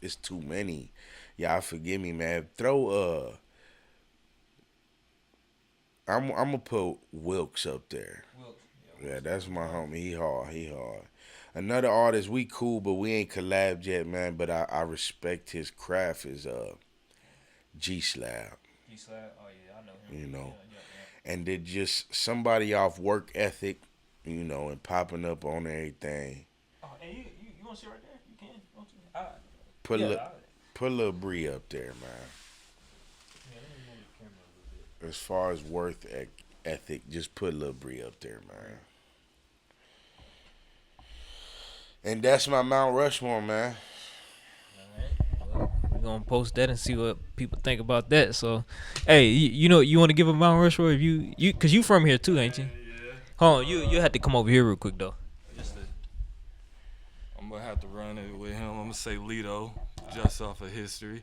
It's too many. Y'all forgive me, man. Throw I'm gonna put Wilkes up there. Yeah, that's my homie. He hard. Another artist, we cool, but we ain't collabed yet, man. But I respect his craft. Is G-Slab. G-Slab. Oh yeah, I know him. Yeah. And they're just somebody off work ethic, and popping up on everything. Oh, and you want to sit right there? You can. Want to? Put a little Bree up there, man. As far as worth ethic, just put Lil Bree up there, man. And that's my Mount Rushmore, man. All right. Well, we're going to post that and see what people think about that. So, hey, you want to give a Mount Rushmore? If because you from here too, ain't you? Yeah. Hold on, you had to come over here real quick, though. I'm going to have to run it with him. I'm going to say Latto, just off of history.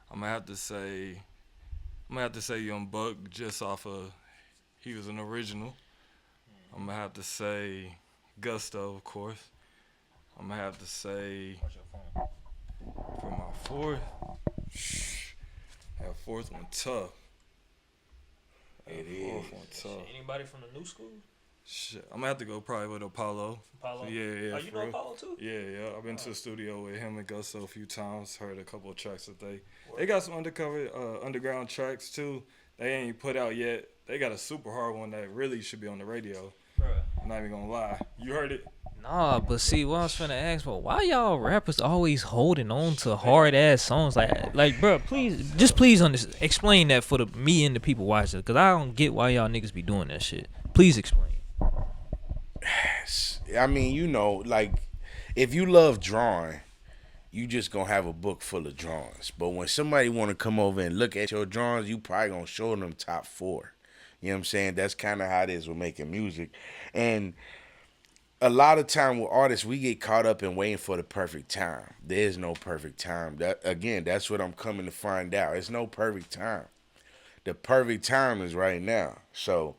I'm going to have to say Young Buck, just off of he was an original. I'm going to have to say Gusto, of course. I'm going to have to say for my 4th, that 4th one tough. It is. Anybody from the new school? Shit, I'm going to have to go probably with Apollo. Apollo? Yeah. Oh, you know Apollo too? Yeah. I've been to the studio with him and Gusto a few times. Heard a couple of tracks that they got some underground tracks too. They ain't put out yet. They got a super hard one that really should be on the radio. Bruh. I'm not even gonna lie. You heard it? Nah, but see, what I was finna ask, but why y'all rappers always holding on to hard ass songs like, bro? Please explain that for me and the people watching, cause I don't get why y'all niggas be doing that shit. Please explain. I mean, like, if you love drawing, you just gonna have a book full of drawings. But when somebody wanna come over and look at your drawings, you probably gonna show them top 4. You know what I'm saying? That's kind of how it is with making music. And a lot of time with artists, we get caught up in waiting for the perfect time. There is no perfect time. That's what I'm coming to find out. It's no perfect time. The perfect time is right now. So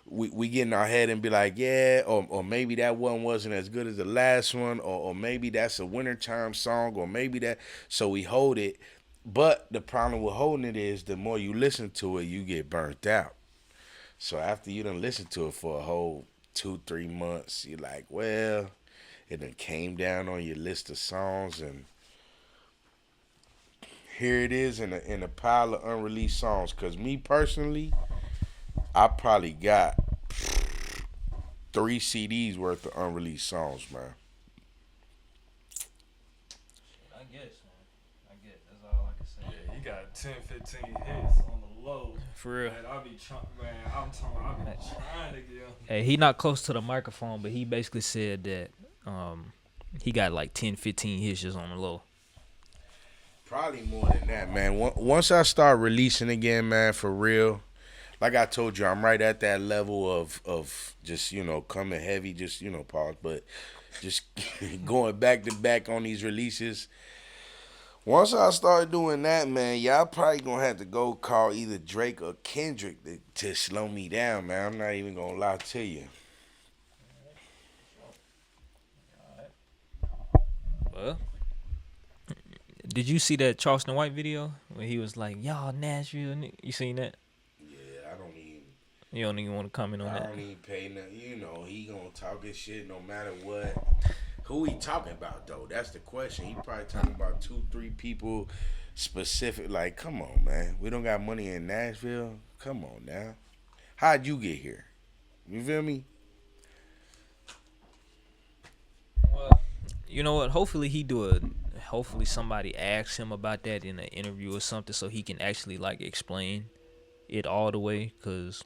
we get in our head and be like, yeah, or maybe that one wasn't as good as the last one, or maybe that's a wintertime song, or maybe that. So we hold it. But the problem with holding it is the more you listen to it, you get burnt out. So after you done listen to it for a whole 2-3 months, you're like, well, it done came down on your list of songs, and here it is in a pile of unreleased songs. Cause me personally, I probably got 3 CDs worth of unreleased songs, man. I guess, man. I guess that's all I can say. Yeah, he got 10, 15 hits on the low. For real. Man, I be trying to get him. Hey, he not close to the microphone, but he basically said that he got like 10, 15 hits just on the low. Probably more than that, man. Once I start releasing again, man, for real, like I told you, I'm right at that level of just, coming heavy, just, pause, but just going back to back on these releases. Once I start doing that, man, y'all probably gonna have to go call either Drake or Kendrick to slow me down, man. I'm not even gonna lie to you. Well, did you see that Charleston White video where he was like, "Y'all Nashville"? You seen that? Yeah, I don't even. You don't even want to comment on that. I don't even pay nothing. He gonna talk his shit no matter what. Who he talking about though? That's the question. He probably talking about 2-3 people specific. Like, come on, man. We don't got money in Nashville. Come on now. How'd you get here? You feel me? Well, you know what? Hopefully hopefully somebody asks him about that in an interview or something, so he can actually like explain it all the way. Cause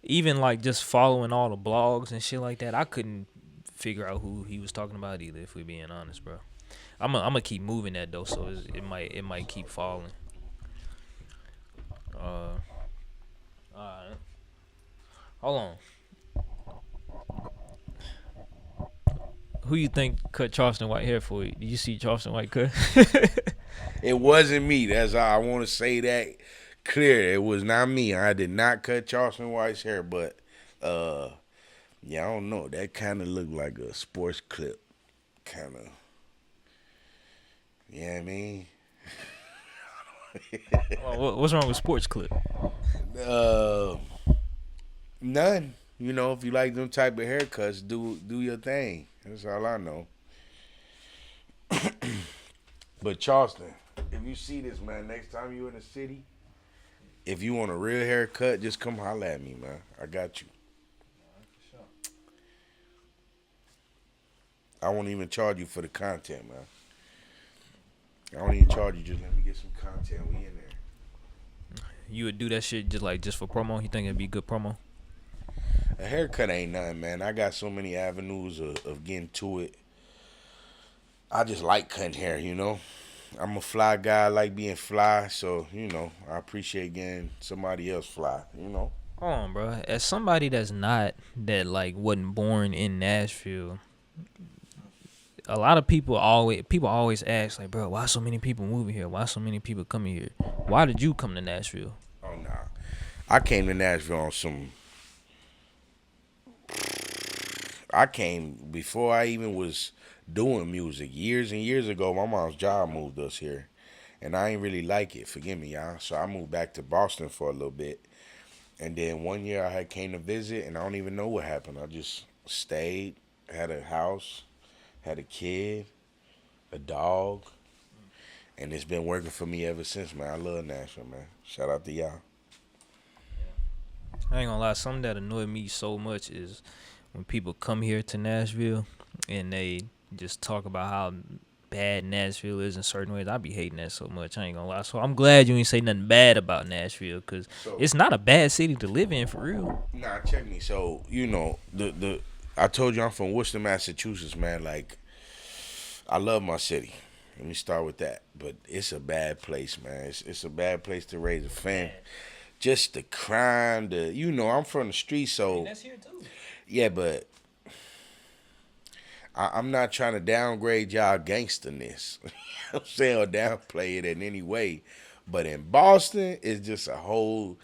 even like just following all the blogs and shit like that, I couldn't figure out who he was talking about either, if we're being honest, bro. I'm gonna keep moving that though, so it might keep falling. All right, hold on. Who you think cut Charleston White hair for you? Did you see Charleston White cut? It wasn't me. That's all I want to say that clear. It was not me. I did not cut Charleston White's hair, but yeah, I don't know. That kind of looked like a SportsClip, kind of. Yeah, I mean. Well, what's wrong with SportsClip? None. If you like them type of haircuts, do your thing. That's all I know. But Charleston, if you see this, man, next time you in the city, if you want a real haircut, just come holler at me, man. I got you. I won't even charge you for the content, man. I don't even charge you. Just let me get some content. We in there. You would do that shit just for promo? You think it'd be good promo? A haircut ain't nothing, man. I got so many avenues of getting to it. I just like cutting hair, I'm a fly guy. I like being fly. So, I appreciate getting somebody else fly, Hold on, bro. As somebody that wasn't born in Nashville, a lot of people always ask, like, bro, why so many people moving here? Why so many people coming here? Why did you come to Nashville? Oh, nah. I came to Nashville on some... I came before I even was doing music. Years and years ago, my mom's job moved us here. And I ain't really like it. Forgive me, y'all. So I moved back to Boston for a little bit. And then one year I had came to visit, and I don't even know what happened. I just stayed, had a house, had a kid, a dog, and it's been working for me ever since, man. I love Nashville, man. Shout out to y'all. I ain't gonna lie, something that annoyed me so much is when people come here to Nashville and they just talk about how bad Nashville is in certain ways. I be hating that so much. I ain't gonna lie. So I'm glad you ain't say nothing bad about Nashville, because it's not a bad city to live in, for real. Nah, check me. So, I told you I'm from Worcester, Massachusetts, man. Like, I love my city. Let me start with that. But it's a bad place, man. It's a bad place to raise a family. Just the crime, I'm from the street, so. That's here too. Yeah, but I'm not trying to downgrade y'all gangsterness. I'm saying, or downplay it in any way. But in Boston, it's just a whole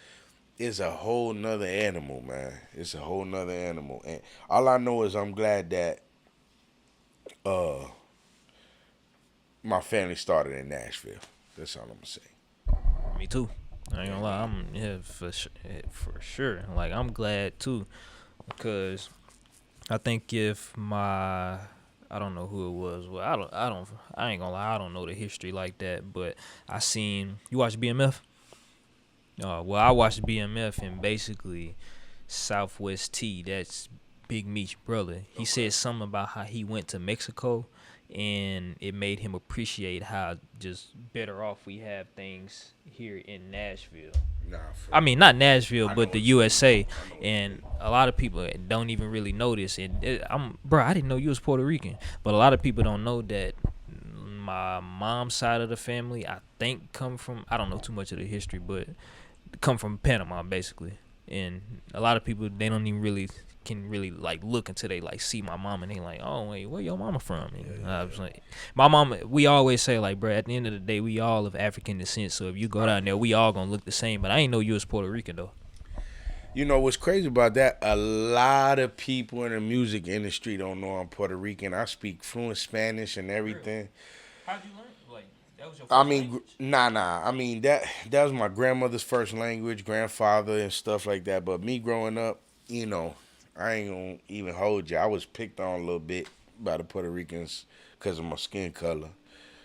nother animal, man. It's a whole nother animal. And all I know is I'm glad that my family started in Nashville. That's all I'm gonna say. Me too. I ain't gonna lie. For sure. Like, I'm glad too. because I think if I don't know who it was. Well, I ain't gonna lie, I don't know the history like that. But I seen, you watch BMF? Well, I watched BMF, and basically Southwest T, that's Big Meech's brother. He said something about how he went to Mexico, and it made him appreciate how just better off we have things here in Nashville. I mean, not Nashville, but the USA. And a lot of people don't even really know this. And I didn't know you was Puerto Rican, but a lot of people don't know that my mom's side of the family, I think, come from, I don't know too much of the history, but come from Panama, basically. And a lot of people, they don't even really can really like look until they like see my mom, and they like, oh wait, where your mama from? And I was like, my mama, we always say like, bro, at the end of the day, we all of African descent, so if you go down there, we all gonna look the same. But I ain't know you was Puerto Rican though. You know what's crazy about that? A lot of people in the music industry don't know I'm Puerto Rican. I speak fluent Spanish and everything. How'd you learn? Like, that was your first language? Nah. I mean, that was my grandmother's first language, grandfather and stuff like that. But me growing up, you know, I ain't gonna even hold you. I was picked on a little bit by the Puerto Ricans because of my skin color.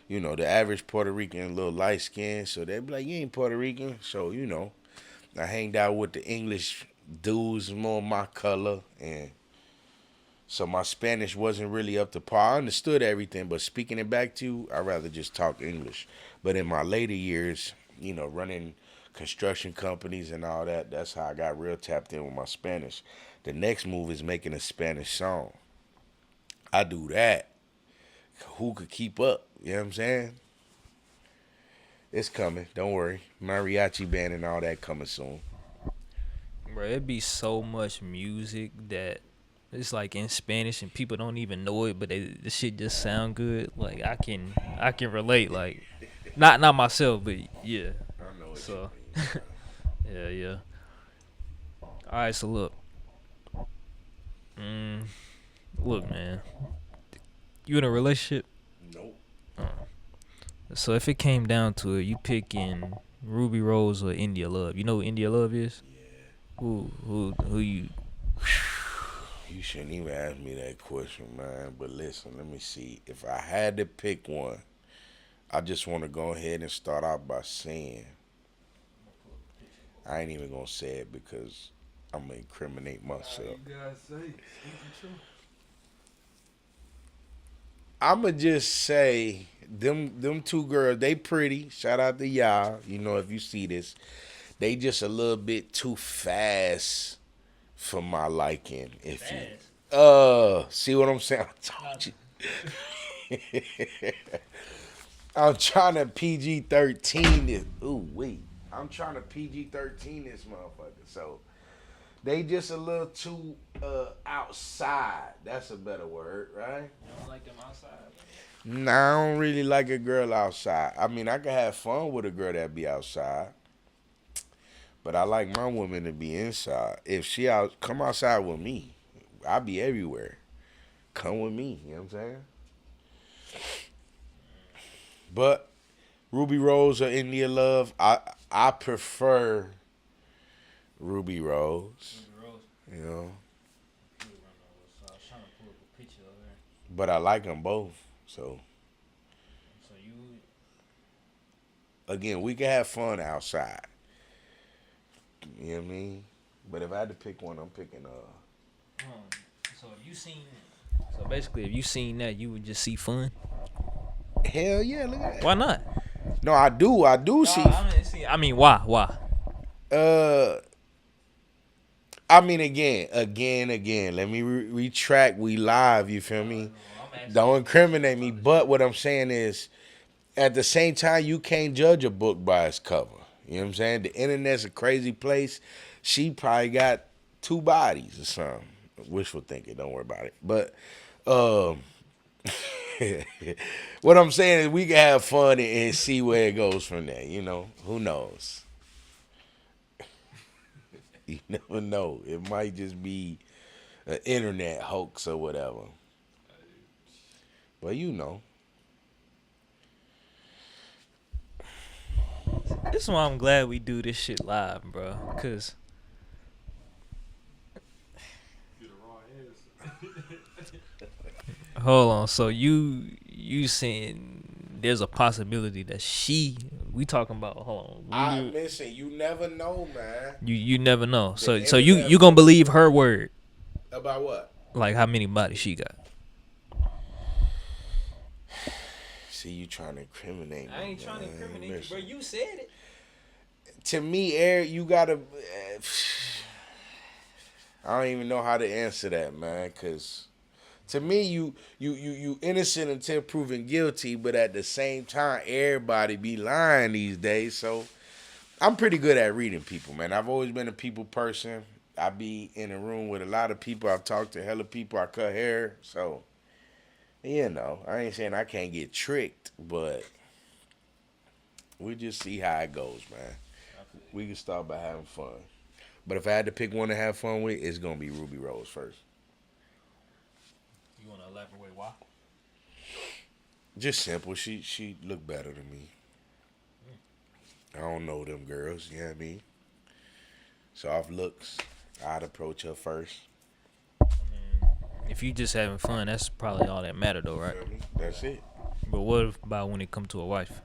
You know, the average Puerto Rican a little light skin, so they be like, you ain't Puerto Rican. So, you know, I hanged out with the English dudes more my color, and so my Spanish wasn't really up to par. I understood everything, but speaking it back to you, I'd rather just talk English. But in my later years, you know, running construction companies and all that, that's how I got real tapped in with my Spanish. The next move is making a Spanish song. I do that. Who could keep up? You know what I'm saying? It's coming. Don't worry. Mariachi band and all that coming soon. Bro, it'd be so much music that it's like in Spanish and people don't even know it, but the shit just sound good. Like I can relate. Like not myself, but yeah. I know what so you mean. yeah. All right, so look. Look, man. You in a relationship? Nope. So if it came down to it, you picking Rubi Rose or India Love. You know what India Love is? Yeah. Who you? You shouldn't even ask me that question, man. But listen, let me see. If I had to pick one, I just want to go ahead and start out by saying, I ain't even gonna say it because I'm gonna incriminate myself. You guys say true. I'ma just say them two girls, they pretty. Shout out to y'all. You know, if you see this, they just a little bit too fast for my liking. If you see what I'm saying? I told you. I'm trying to PG-13 this. Ooh, wait. I'm trying to PG-13 this motherfucker. So they just a little too outside. That's a better word, right? You don't like them outside? Nah, I don't really like a girl outside. I mean, I can have fun with a girl that be outside, but I like my woman to be inside. If she come outside with me, I'll be everywhere. Come with me, you know what I'm saying? But Rubi Rose or India Love, I prefer Rubi Rose. You know. But I like them both. So you again, we can have fun outside. You know what I mean? But if I had to pick one, I'm picking So basically, if you seen that, you would just see fun. Hell yeah, look at that. Why not? No, I do see. I mean, why? I mean, again. Let me retract. We live. You feel me? Don't incriminate me. But what I'm saying is, at the same time, you can't judge a book by its cover. You know what I'm saying? The internet's a crazy place. She probably got 2 bodies or something. Wishful thinking. Don't worry about it. But what I'm saying is, we can have fun and see where it goes from there. You know, who knows? You never know. It might just be an internet hoax or whatever. But you know. This is why I'm glad we do this shit live, bro. Cause hold on. So you saying there's a possibility that we talking about? Hold on. Listen, you never know, man. You never know. So internet you gonna believe her word? About what? Like how many bodies she got? See, you trying to incriminate me. I ain't trying to incriminate you, bro. You said it. To me, Eric, you gotta. I don't even know how to answer that, man. Cause to me, you innocent until proven guilty, but at the same time, everybody be lying these days. So I'm pretty good at reading people, man. I've always been a people person. I be in a room with a lot of people. I've talked to hella people. I cut hair, so you know, I ain't saying I can't get tricked, but we just see how it goes, man. We can start by having fun. But if I had to pick one to have fun with, it's gonna be Rubi Rose first. You wanna elaborate why? Just simple. She look better than me. I don't know them girls, you know what I mean? So off looks, I'd approach her first. If you just having fun, that's probably all that matter, though, right? You know what I mean? That's it. But what about when it come to a wife?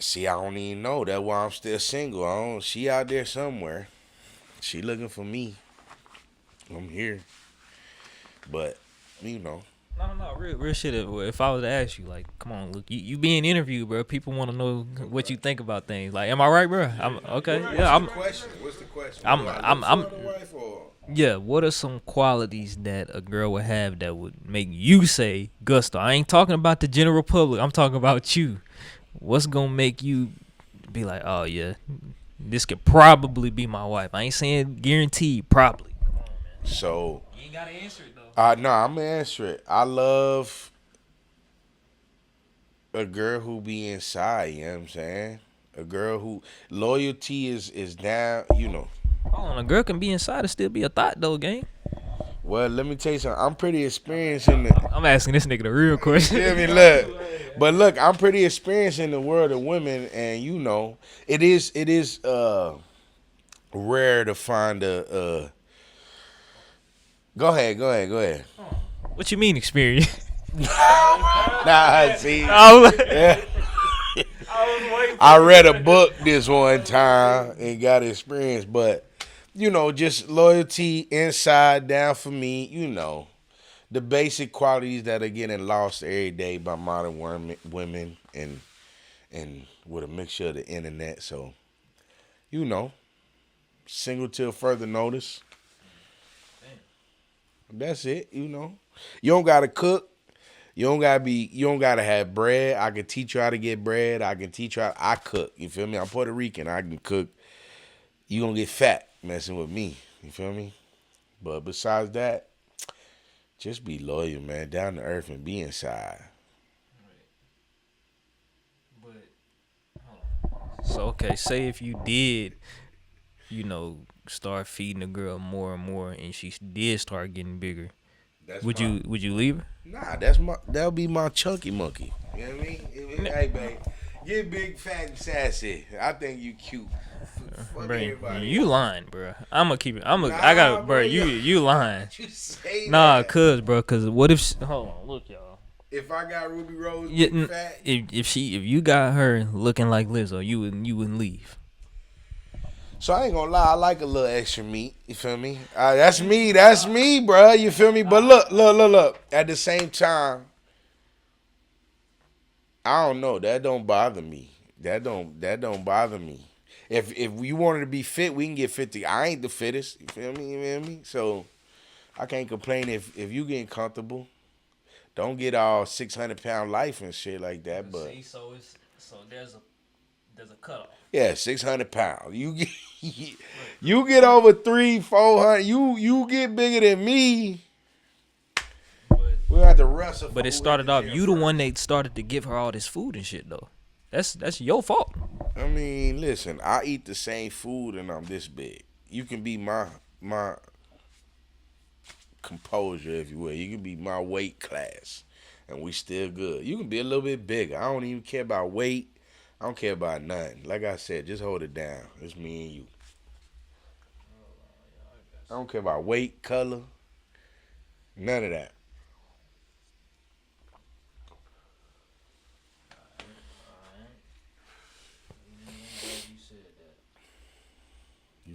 See, I don't even know. That's why I'm still single. She out there somewhere. She looking for me. I'm here. But, you know. No, real shit. If I was to ask you, like, come on, look, you being interviewed, bro. People want to know what you think about things. Like, am I right, bro? I'm okay. Yeah, What's the question? I'm. Yeah, what are some qualities that a girl would have that would make you say, Gusto? I ain't talking about the general public. I'm talking about you. What's gonna make you be like, oh yeah, this could probably be my wife? I ain't saying guaranteed, probably. Come on, man. So you ain't gotta answer it though. No, I'm gonna answer it. I love a girl who be inside. You know what I'm saying? A girl who loyalty is down. You know. Hold on, a girl can be inside and still be a thought though, gang. Well, let me tell you something. I'm pretty experienced in the. I'm asking this nigga the real question. You know what I mean? Look, I'm pretty experienced in the world of women, and you know, it is rare to find a. Go ahead. What you mean experience? Nah, see. Yeah. I read a book this one time and got experience, but you know, just loyalty inside down for me, you know. The basic qualities that are getting lost every day by modern women and with a mixture of the internet. So, you know, single till further notice. That's it, you know. You don't gotta cook. You don't gotta have bread. I can teach you how to get bread. I can teach you how I cook. You feel me? I'm Puerto Rican. I can cook. You gonna get fat messing with me. You feel me? But besides that, just be loyal, man. Down to earth and be inside. So okay, say if you did, you know, start feeding the girl more and more, and she did start getting bigger, would you leave her? Nah, that'll be my chunky monkey. You know what I mean? Hey, babe, get big, fat, and sassy. I think you cute. Bro, you lying, bro. I'm gonna keep it. I got, bro. You lying. You say nah, that. cause what if? Hold on, look, y'all. If I got Rubi Rose fat, if you got her looking like Lizzo, you wouldn't leave. So I ain't gonna lie, I like a little extra meat. You feel me? That's me, bro. You feel me? But look. At the same time, I don't know. That don't bother me. That don't bother me. If you wanted to be fit, we can get fit. I ain't the fittest. You feel me? You feel me? So I can't complain if you getting comfortable. Don't get all 600-pound life and shit like that. But see, so there's a cutoff. Yeah, 600 pounds. You get over 300-400. You get bigger than me. We'll have to wrestle. But it started off. You the one that started to give her all this food and shit though. That's your fault. I mean, listen. I eat the same food and I'm this big. You can be my composure, if you will. You can be my weight class, and we still good. You can be a little bit bigger. I don't even care about weight. I don't care about nothing. Like I said, just hold it down. It's me and you. I don't care about weight, color, none of that.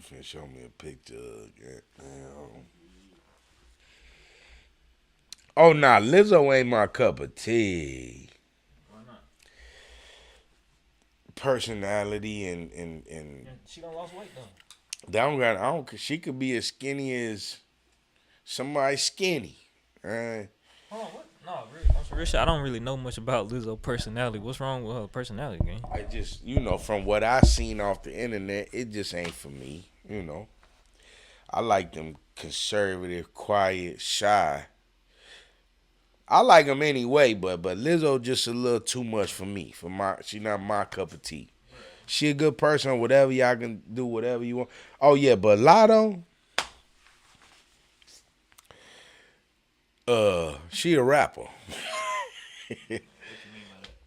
finna show me a picture again. Oh, nah, Lizzo ain't my cup of tea. Why not? Personality and she done lost weight though. She could be as skinny as somebody skinny. Hold on, what? No, really, on some real shit, I don't really know much about Lizzo's personality. What's wrong with her personality, gang? I just, from what I seen off the internet, it just ain't for me. I like them conservative, quiet, shy. I like them anyway, but Lizzo just a little too much for me. She not my cup of tea. She a good person, whatever y'all can do, whatever you want. Oh yeah, but Latto, she a rapper.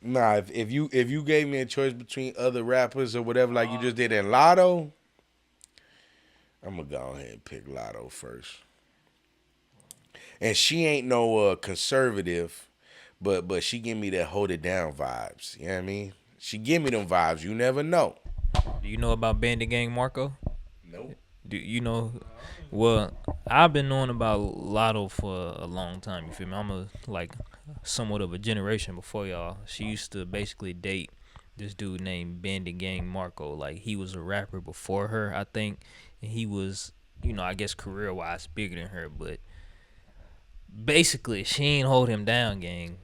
Nah, if you gave me a choice between other rappers or whatever, like you just did in Latto, I'm gonna go ahead and pick Latto first. And she ain't no conservative, but she give me that hold it down vibes. You know what I mean? She give me them vibes. You never know. Do you know about Bandit Gang Marco? Nope. Do you know? Well, I've been knowing about Latto for a long time. You feel me? I'm somewhat of a generation before y'all. She used to basically date this dude named Bandit Gang Marco. Like, he was a rapper before her, I think. And he was, I guess career-wise bigger than her, but basically, she ain't hold him down, gang.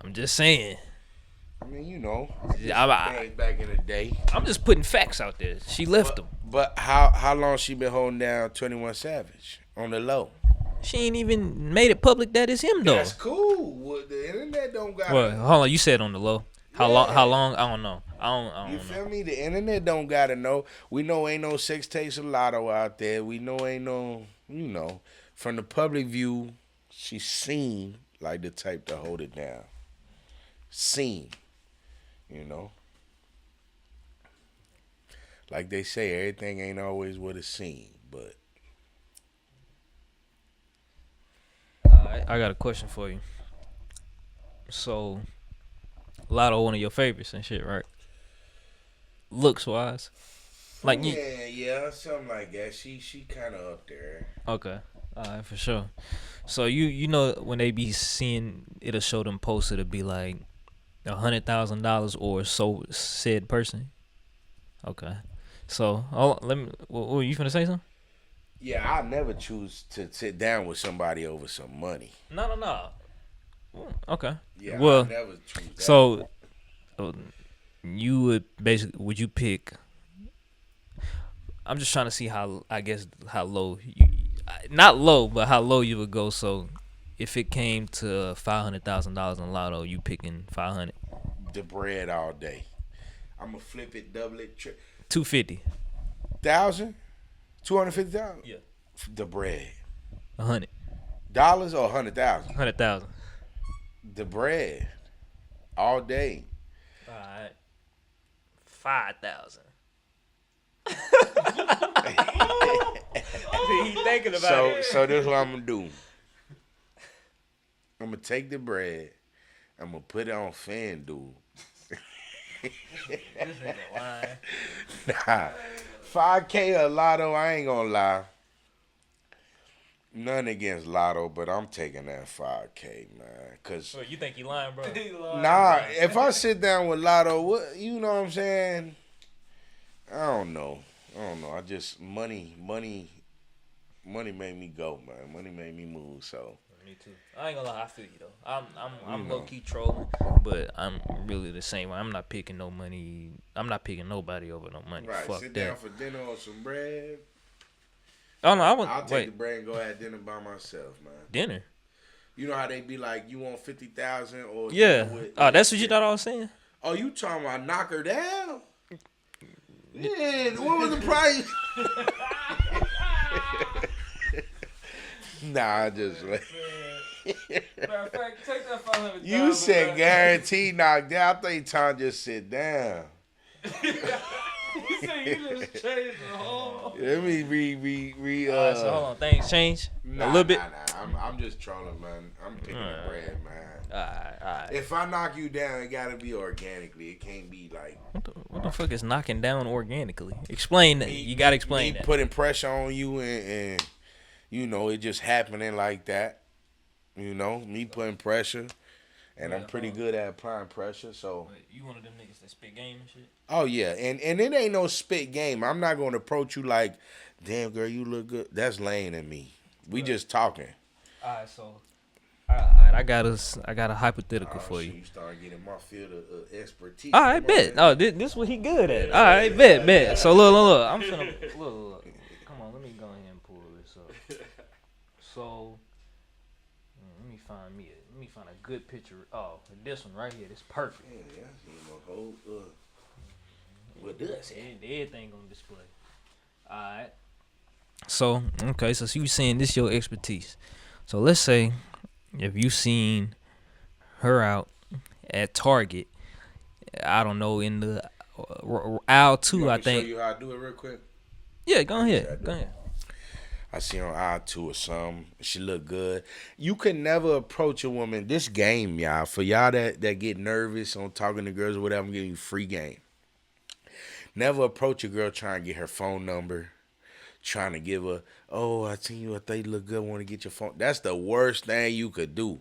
I'm just saying. I mean, back in the day. I'm just putting facts out there. She left him. But how long she been holding down 21 Savage on the low? She ain't even made it public that it's him, though. That's cool. Well, the internet don't got. Well, hold on. You said on the low. How long? I don't know. I don't You know. feel me? The internet don't gotta know. We know ain't no sex tapes of Latto out there. We know ain't no, from the public view, she's seen like the type to hold it down. Seen. Like they say, everything ain't always what it seems, but. I got a question for you. So, Latto, one of your favorites and shit, right? Looks wise, yeah, something like that. She kind of up there. Okay, all right, for sure. So you know when they be seeing it'll show them posts, it'll be like $100,000 or so said person. Okay, so let me. What you finna say something? Yeah, I never choose to sit down with somebody over some money. No. Okay. Yeah, well, I never choose that. So you would you pick? I'm just trying to see how low not low, but how low you would go. So if it came to $500,000 in Latto, you picking 500? The bread all day. I'm gonna flip it, double it, 250,000. 250,000. Yeah. The bread. $100 or 100,000. 100,000. The bread, all day. All right. 5,000. See, he thinking about it. So this is what I'm gonna do. I'm gonna take the bread. I'm gonna put it on FanDuel. This nigga lying. Nah, 5K a Latto. I ain't gonna lie. None against Latto, but I'm taking that 5K, man. Cause you think he lying, bro? nah, if I sit down with Latto, what you know what I'm saying? I don't know. I just money made me go, man. Money made me move. So me too. I ain't gonna lie, I feel you though. I'm low key trolling, but I'm really the same way. I'm not picking no money. I'm not picking nobody over no money. Right, Fuck sit that. down for dinner or some bread. Oh no, I'll take the bread and go have dinner by myself, man. Dinner. You know how they be like, you want 50,000 or yeah. Oh, that's what you thought I was saying. Oh, you talking about knock her down? Yeah, what was the price? Nah, I just like. Matter of fact, take that 500. You said guaranteed knocked down. I think time just sit down. You said you just changed the whole. Let me so hold on, things change a little bit. Nah. I'm just trolling, man. I'm picking the bread, man. Alright. If I knock you down, it gotta be organically. It can't be like What the fuck is knocking down organically? Explain that. You gotta explain me that. putting pressure on you and you know it just happening like that. You know, me putting pressure, and I'm pretty good at applying pressure. So You one of them niggas that spit game and shit? oh yeah, and it ain't no spit game. I'm not gonna approach you like, damn girl, you look good. That's laying at me. We just talking. Alright, so I got a hypothetical for you. You start getting my field of expertise. All right, bet. Oh, this what he good at. All right, bet. So look. I'm finna look. Come on, let me go ahead and pull this up. So let me find a good picture. Oh, this one right here. This perfect. Yeah, you know, hold with this. Everything on display. All right. So okay, so you saying this your expertise. So let's say if you seen her out at Target, I don't know, in the aisle 2, I think. Show you how I do it real quick. Yeah, go ahead. I see her on aisle 2 or something. She look good. You can never approach a woman. This game, y'all, for y'all that get nervous on talking to girls or whatever, I'm giving you free game. Never approach a girl trying to get her phone number. Trying to give her, oh, I seen you, I thought you look good, want to get your phone. That's the worst thing you could do.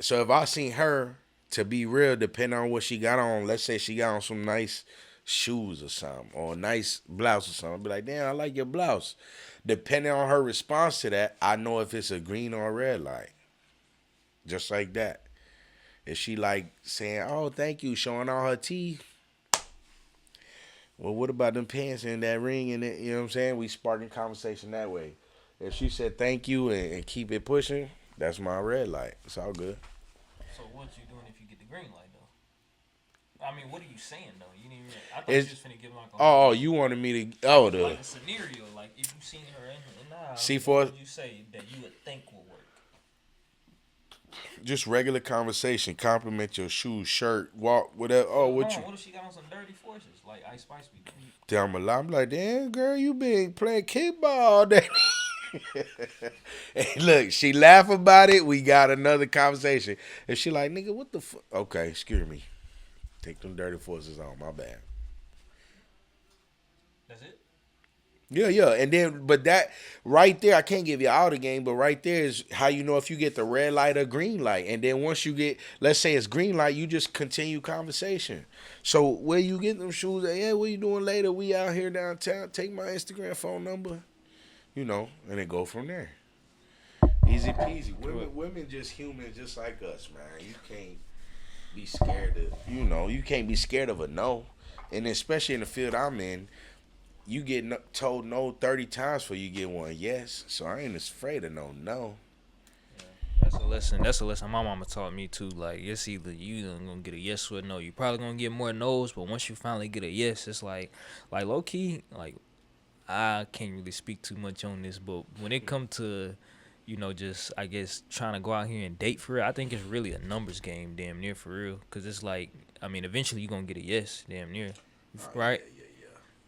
So if I seen her, to be real, depending on what she got on, let's say she got on some nice shoes or something, or a nice blouse or something, I'd be like, damn, I like your blouse. Depending on her response to that, I know if it's a green or a red light. Just like that. If she like saying, oh, thank you, showing all her teeth, well, what about them pants and that ring and it? You know what I'm saying? We sparking conversation that way. If she said thank you and keep it pushing, that's my red light. It's all good. So what you doing if you get the green light though? I mean, what are you saying though? You didn't even. I thought you just finna give like a. You wanted me to? Like a scenario, like if you seen her in the aisle, C4. What would you say that you would think will work? Just regular conversation. Compliment your shoes, shirt, walk, whatever. Oh, what you? What if she got on some dirty forces like Ice Spice be doing? Damn, I'm like, damn, girl, you been playing kickball all day. Hey, look, she laugh about it. We got another conversation. And she like, nigga, what the fuck? Okay, excuse me. Take them dirty forces on. My bad. That's it? Yeah. And then, but that right there, I can't give you all the game, but right there is how you know if you get the red light or green light. And then once you get, let's say it's green light, you just continue conversation. So where you get them shoes at? Yeah, what you doing later? We out here downtown. Take my Instagram phone number. You know, and then go from there. Easy peasy. Women just human just like us, man. You can't be scared of, you can't be scared of a no. And especially in the field I'm in, you get told no 30 times before you get one yes. So I ain't afraid of no. Yeah, that's a lesson my mama taught me too. Like, it's either you gonna get a yes or a no. You probably gonna get more no's, but once you finally get a yes, it's like low key, like, I can't really speak too much on this, but when it comes to, just, I guess, trying to go out here and date for real, I think it's really a numbers game, damn near, for real. Because it's like, I mean, eventually you're going to get a yes, damn near. Right?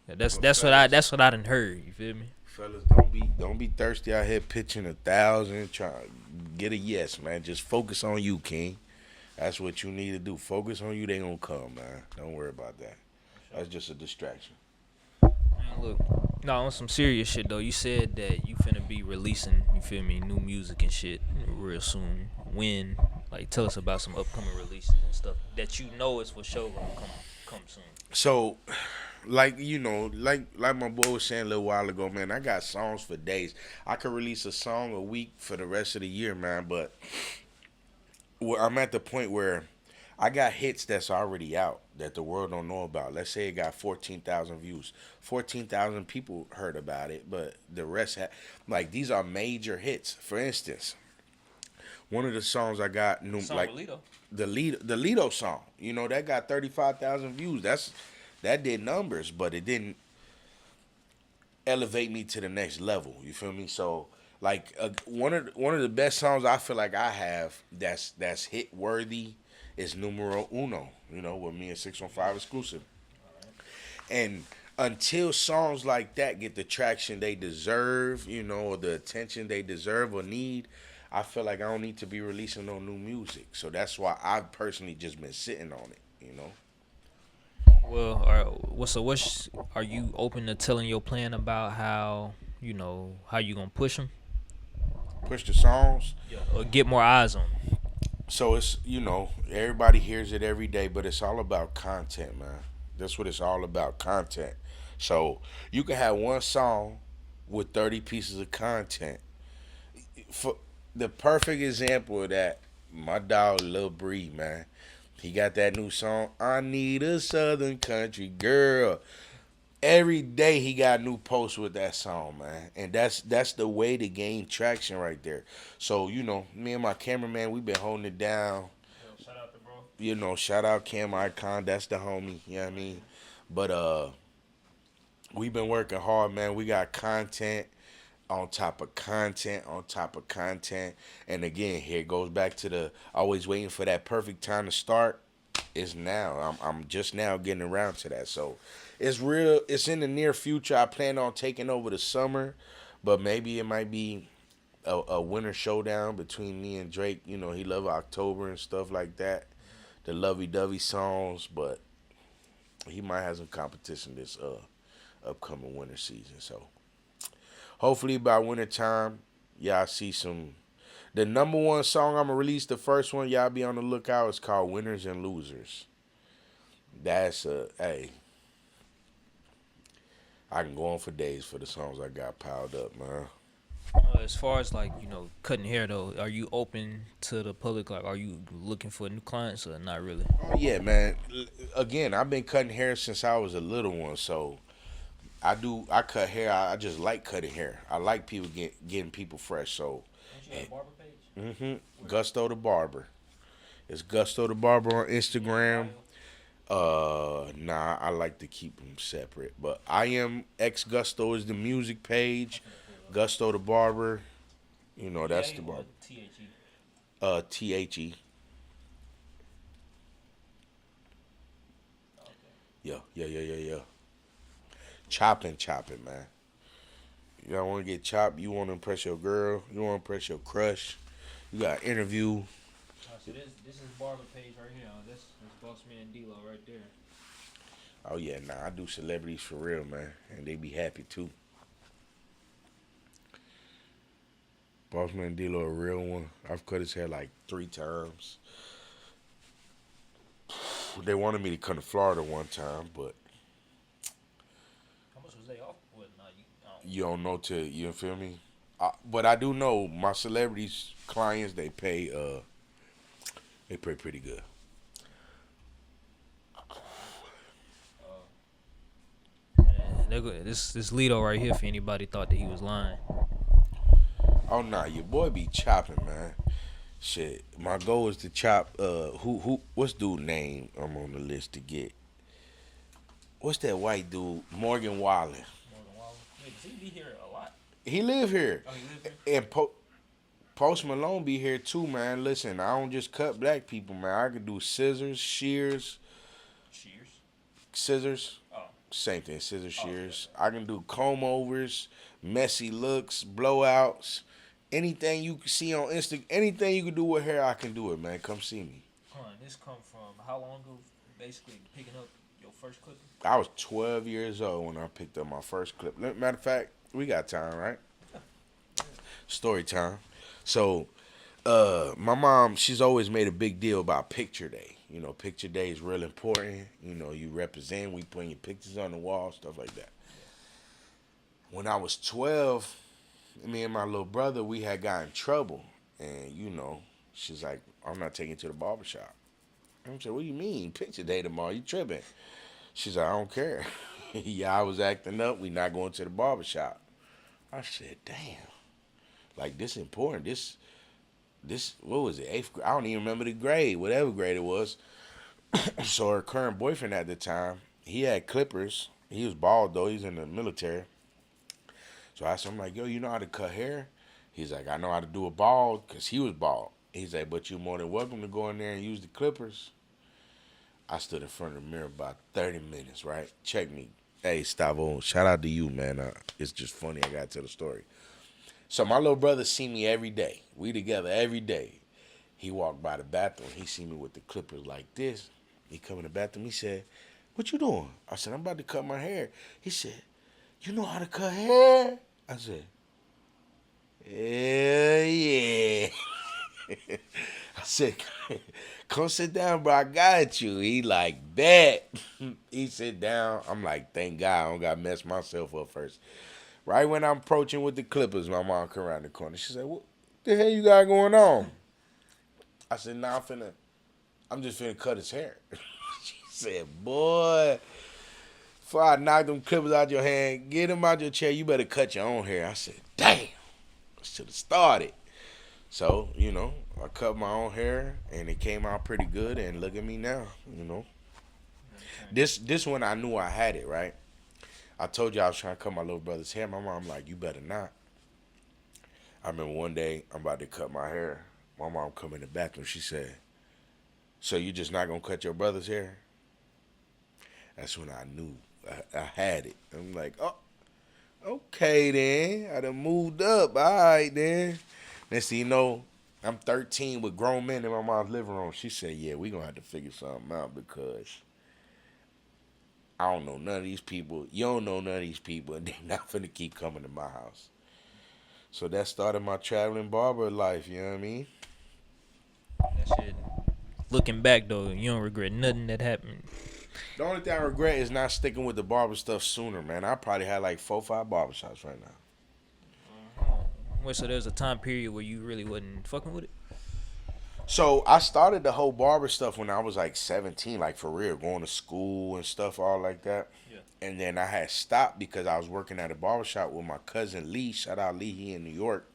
Yeah, that's what I done heard, you feel me? Fellas, don't be thirsty out here pitching 1,000, trying to get a yes, man. Just focus on you, King. That's what you need to do. Focus on you, they going to come, man. Don't worry about that. That's just a distraction. Man, look. No, on some serious shit though. You said that you finna be releasing, you feel me, new music and shit real soon. When? Like, tell us about some upcoming releases and stuff that you know is for sure gonna come soon. So, like my boy was saying a little while ago, man, I got songs for days. I could release a song a week for the rest of the year, man. But I'm at the point where I got hits that's already out that the world don't know about. Let's say it got 14,000 views. 14,000 people heard about it, but the rest these are major hits. For instance, one of the songs I got the Latto song, that got 35,000 views. That did numbers, but it didn't elevate me to the next level. You feel me? So one of the best songs I feel like I have that's hit worthy is Numero Uno, with me and 615 exclusive. And until songs like that get the traction they deserve, or the attention they deserve or need, I feel like I don't need to be releasing no new music. So that's why I've personally just been sitting on it, you know. Well, what's are you open to telling your plan about how how you gonna push them Push the songs. or get more eyes on 'em? So it's, everybody hears it every day, but it's all about content, man. That's what it's all about, content. So you can have one song with 30 pieces of content. For the perfect example of that, my dog Lil Bree, man. He got that new song, I Need a Southern Country Girl. Every day he got new posts with that song, man. And that's the way to gain traction right there. So, me and my cameraman, we been holding it down. Yo, shout out to bro. Shout out Cam Icon, that's the homie, you know what I mean? But we've been working hard, man. We got content on top of content on top of content. And again, here it goes back to the always waiting for that perfect time to start. It's now. I'm just now getting around to that. So it's real. It's in the near future. I plan on taking over the summer, but maybe it might be a winter showdown between me and Drake. He love October and stuff like that, the lovey-dovey songs. But he might have some competition this upcoming winter season. So hopefully by winter time, y'all see some. The number one song I'm going to release, the first one, y'all be on the lookout, it's called Winners and Losers. That's hey. I can go on for days for the songs I got piled up, man. As far as cutting hair though, are you open to the public? Like, are you looking for new clients or not really? Yeah, man. Again, I've been cutting hair since I was a little one, so I cut hair. I just like cutting hair. I like people getting people fresh, so. Don't you have a barber page? Gusto the Barber. It's Gusto the Barber on Instagram. Nah, I like to keep them separate. But I am X Gusto is the music page. Gusto the Barber. That's the barber. THE. Yeah. Chopping, man. You don't want to get chopped. You want to impress your girl. You want to impress your crush. You got to interview. So this is barber page right here. This is Bossman Dlow right there. Oh, yeah. Nah, I do celebrities for real, man. And they be happy, too. Bossman Dlow, a real one. I've cut his hair like 3 times. They wanted me to come to Florida one time, but How much was they off? What? Nah, you don't know till, you feel me? But I do know my celebrities, clients, they pay pretty good. This Latto right here, for anybody thought that he was lying. Oh nah, your boy be chopping, man. Shit, my goal is to chop. What's dude name? I'm on the list to get. What's that white dude? Morgan Wallen. Wait, does he be here a lot? He live here. Oh, he live here? And Post Malone be here too, man. Listen, I don't just cut black people, man. I can do scissors, shears. Scissors. Oh. Same thing, scissors, shears. Okay. I can do comb overs, messy looks, blowouts. Anything you can see on Instagram, anything you can do with hair, I can do it, man. Come see me. This come from how long ago, basically, picking up your first clip? I was 12 years old when I picked up my first clip. Matter of fact, we got time, right? Story time. So, my mom, she's always made a big deal about picture day. Picture day is real important. You represent, we putting your pictures on the wall, stuff like that. When I was 12, me and my little brother, we had got in trouble. And, she's like, I'm not taking you to the barbershop. I'm saying, what do you mean? Picture day tomorrow, you tripping. She's like, I don't care. Yeah, I was acting up. We not going to the barbershop. I said, damn. Like, this important. This, what was it, 8th grade? I don't even remember the grade, whatever grade it was. So her current boyfriend at the time, he had clippers. He was bald, though. He's in the military. So I asked him, like, yo, you know how to cut hair? He's like, I know how to do a bald, because he was bald. He's like, but you're more than welcome to go in there and use the clippers. I stood in front of the mirror about 30 minutes, right? Check me. Hey, Stavo, shout out to you, man. It's just funny. I got to tell the story. So my little brother see me every day. We together every day. He walked by the bathroom. He see me with the clippers like this. He come in the bathroom. He said, "What you doing?" I said, "I'm about to cut my hair." He said, "You know how to cut hair?" I said, "Hell yeah." I said, "Come sit down, bro. I got you." He like, "Bet." He sit down. I'm like, "Thank God I don't got to mess myself up first." Right when I'm approaching with the clippers, my mom come around the corner. She said, "What the hell you got going on?" I said, "Nah, I'm just finna cut his hair." She said, "Boy, before I knock them clippers out your hand, get them out your chair, you better cut your own hair." I said, "Damn, I should have started." So, I cut my own hair, and it came out pretty good, and look at me now, This one I knew I had it, right? I told you I was trying to cut my little brother's hair. My mom like, "You better not." I remember one day, I'm about to cut my hair. My mom come in the bathroom. She said, "So you just not going to cut your brother's hair?" That's when I knew I had it. I'm like, "Oh, okay then. I done moved up. All right then." Next thing you know, I'm 13 with grown men in my mom's living room. She said, "Yeah, we going to have to figure something out because I don't know none of these people. You don't know none of these people, and they're not finna keep coming to my house." So that started my traveling barber life, you know what I mean? That shit. Looking back though, you don't regret nothing that happened. The only thing I regret is not sticking with the barber stuff sooner, man. I probably had like 4 or 5 barbershops right now. Wait, so there's a time period where you really wasn't fucking with it? So I started the whole barber stuff when I was like 17, like for real, going to school and stuff, all like that. Yeah. And then I had stopped because I was working at a barbershop with my cousin Lee. Shout out Lee, he in New York.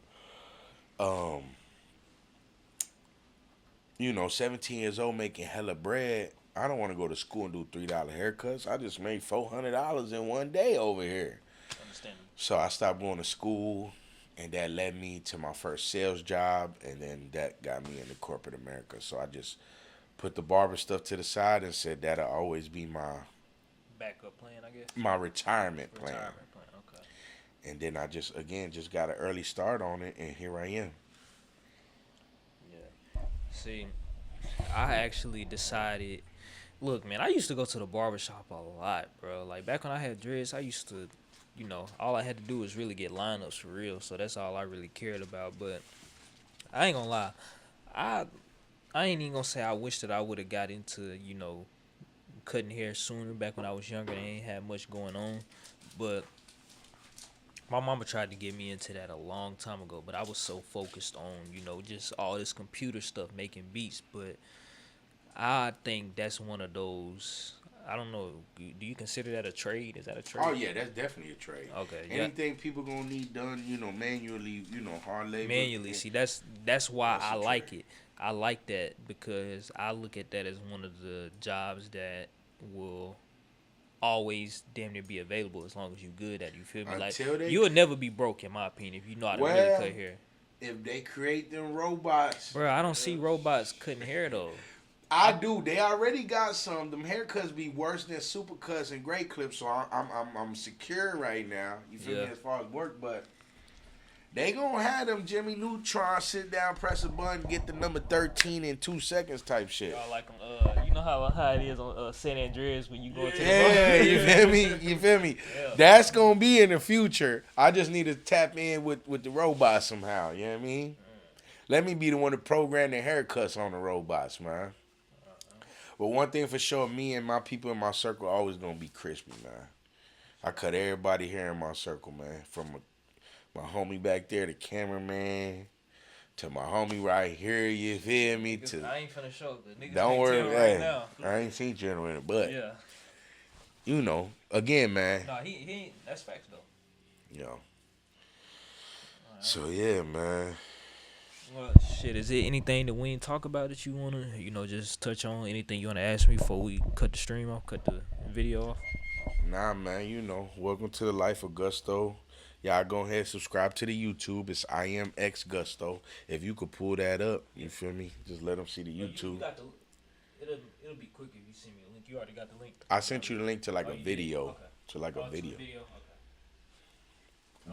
17 years old making hella bread. I don't want to go to school and do $3 haircuts. I just made $400 in one day over here. Understandable. So I stopped going to school, and that led me to my first sales job, and then that got me into corporate America. So I just put the barber stuff to the side and said that'll always be my Backup plan, I guess. my retirement plan. Okay. And then I just got an early start on it, and here I am. Yeah. See, I actually decided. Look, man, I used to go to the barbershop a lot, bro. Like, back when I had dreads, I used to, all I had to do was really get lineups for real. So that's all I really cared about. But I ain't gonna lie. I ain't even gonna say I wish that I would have got into, cutting hair sooner back when I was younger. They ain't had much going on. But my mama tried to get me into that a long time ago. But I was so focused on, just all this computer stuff, making beats. But I think that's one of those. I don't know. Do you consider that a trade? Is that a trade? Oh yeah, that's definitely a trade. Okay. Anything people gonna need done, manually, hard labor. Manually. See, that's why I like it. I like that because I look at that as one of the jobs that will always damn near be available as long as you're good at it. You feel me? Like, you would never be broke, in my opinion, if you know how to really cut hair. If they create them robots, bro, I don't see robots cutting hair though. I do. They already got some. Them haircuts be worse than supercuts and great clips. So I'm secure right now. You feel me as far as work, but they gonna have them Jimmy Neutron sit down, press a button, get the number 13 in 2 seconds type shit. Y'all like them. You know how it is on San Andreas when you go to the bar? You feel me? You feel me? Yeah. That's gonna be in the future. I just need to tap in with the robots somehow. You know what I mean? Let me be the one to program the haircuts on the robots, man. But one thing for sure, me and my people in my circle always gonna be crispy, man. I cut everybody here in my circle, man. From my homie back there, the cameraman, to my homie right here, you feel me? I ain't finna show the niggas. Don't worry, right now. I ain't seen you in a minute, but yeah. Again, man. Nah, he ain't. That's facts though. Right. So yeah, man. Well, shit, is there anything that we ain't talk about that you want to, just touch on? Anything you want to ask me before we cut the stream off, cut the video off? Nah, man, welcome to the life of Gusto. Y'all go ahead and subscribe to the YouTube. It's I am X Gusto. If you could pull that up, you feel me? Just let them see the YouTube. You got it'll be quick if you send me a link. You already got the link? I sent you the link to like a video. Okay. To like a video. Okay.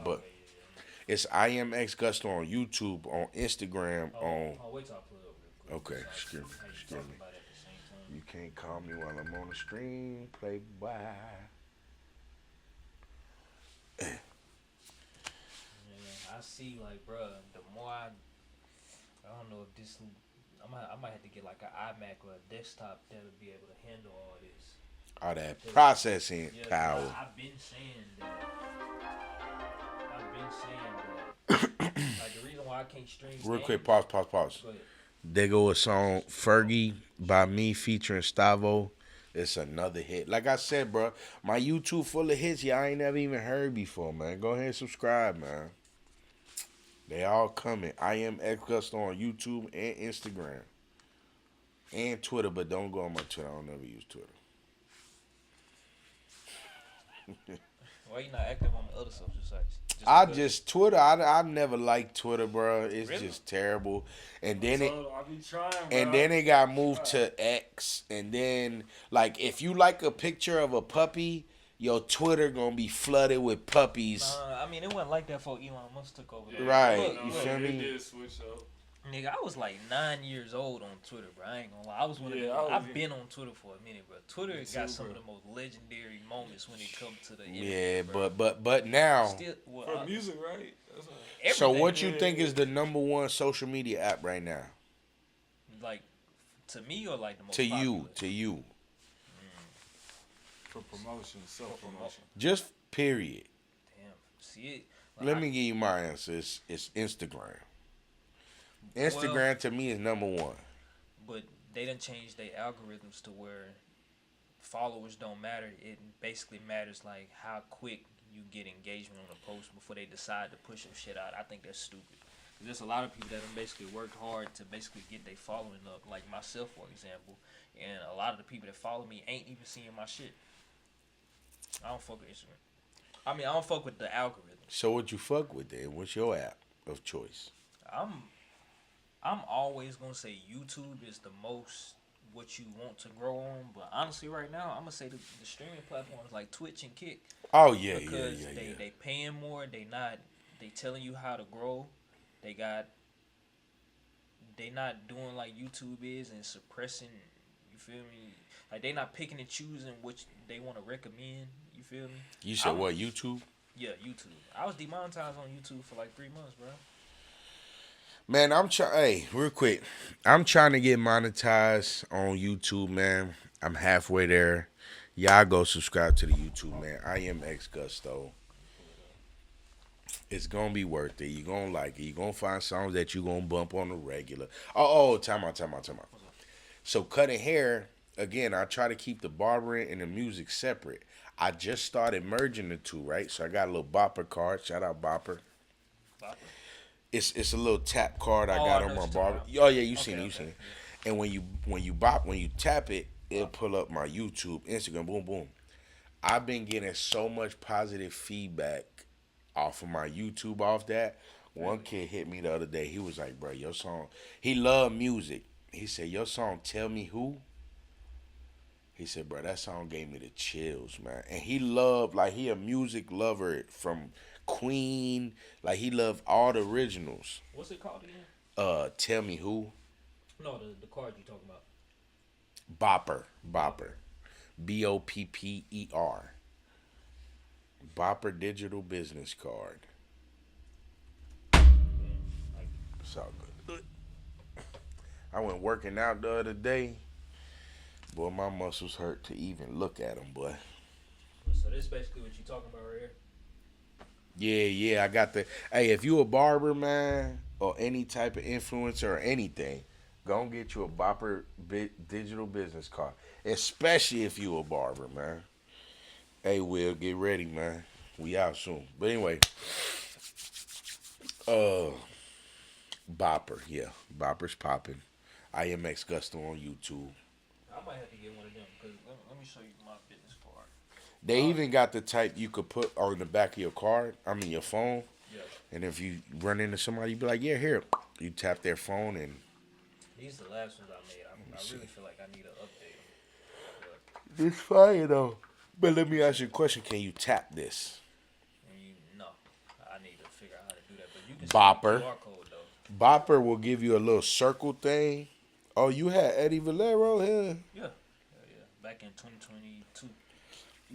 But It's I am X Gusto on YouTube, on Instagram, on. Oh, wait till I pull it up real quick. Okay, excuse me, How you excuse talking me. about it at the same time? You can't call me while I'm on the stream, playboy. Yeah, I see, like, bruh, the more I don't know if this, I might have to get like an iMac or a desktop that'll be able to handle all this. All that processing Yeah, power. I've been saying that. Like, the reason why I can't stream Real games, quick, pause. Go ahead. There go a song, Fergie by me featuring Stavo. It's another hit. Like I said, bro, my YouTube full of hits y'all ain't never even heard before, man. Go ahead and subscribe, man. They all coming. I am X Gusto on YouTube and Instagram. And Twitter, but don't go on my Twitter. I don't never use Twitter. Why you not active on the other social sites? Twitter. I never liked Twitter, bro. It's Really? just terrible. And then I be trying, bro. and then it got moved to X. And then, like, if you like a picture of a puppy, your Twitter gonna be flooded with puppies. I mean, it wasn't like that before Elon Musk took over. Yeah, Right, Look, you look, feel It me? did switch up. Nigga, I was like 9 years old on Twitter, bro. I ain't gonna lie. I was one of Yeah, them. I was- I've been on Twitter for a minute, bro. Twitter Me got too, some bro. of the most legendary moments when it comes to the Yeah, internet, bro. but now. Still, well, For music, right? That's what, So everything, what you think is the number one social media app right now? like, to me or like the most To popular? you. for promotion, self-promotion. Just period. Damn, see it. Like, Let me give you my answer. It's Instagram. Instagram to me is number one. But they done changed their algorithms to where followers don't matter. It basically matters like how quick you get engagement on a post before they decide to push some shit out. I think that's stupid. There's a lot of people that have basically worked hard to basically get their following up, like myself, for example. And a lot of the people that follow me ain't even seeing my shit. I don't fuck with Instagram. I mean, I don't fuck with the algorithm. So what you fuck with then? What's your app of choice? I'm always gonna say YouTube is the most what you want to grow on, but honestly, right now, I'm gonna say the streaming platforms like Twitch and Kick. Oh yeah, Because yeah. they paying more. They telling you how to grow. They not doing like YouTube is and suppressing. You feel me? Like they not picking and choosing which they want to recommend. You feel me? You said what? YouTube? Yeah, YouTube. I was demonetized on YouTube for like 3 months, bro. Man, hey, real quick. I'm trying to get monetized on YouTube, man. I'm halfway there. Y'all go subscribe to the YouTube, man. I am X Gusto. It's gonna be worth it. You're gonna like it. You're gonna find songs that you're gonna bump on the regular. Oh, time out. So cutting hair, again, I try to keep the barbering and the music separate. I just started merging the two, right? So I got a little Bopper card. Shout out Bopper. It's a little tap card I got on my barber. Oh yeah, you seen it. And when you tap it, it'll pull up my YouTube, Instagram, boom, boom. I've been getting so much positive feedback off of my YouTube off that. One kid hit me the other day. He was like, bro, your song, he loved music. He said, your song, Tell Me Who? He said, bro, that song gave me the chills, man. And he loved, like, he a music lover from Queen. Like, he loved all the originals. What's it called again? Tell Me Who? No, the card you talking about. Bopper. Bopper. Bopper digital business card. It's all good. I went working out the other day. Boy, my muscles hurt to even look at them, boy. So this is basically what you talking about right here? Yeah, I got the... Hey, if you a barber, man, or any type of influencer or anything, go and get you a Bopper digital business card. Especially if you a barber, man. Hey, Will, get ready, man. We out soon. But anyway, Bopper, yeah. Bopper's popping. I am X Gusto on YouTube. I might have to get one of them because let me show you my business card. They even got the type you could put on the back of your card, your phone. Yeah. And if you run into somebody, you be like, yeah, here. You tap their phone and... These are the last ones I made. I really feel like I need to update them. It's fire, though. But let me ask you a question. Can you tap this? No, I need to figure out how to do Bopper. QR code, though. Bopper will give you a little circle thing. Oh, you had Eddie Valero here? Yeah. Back in 2022.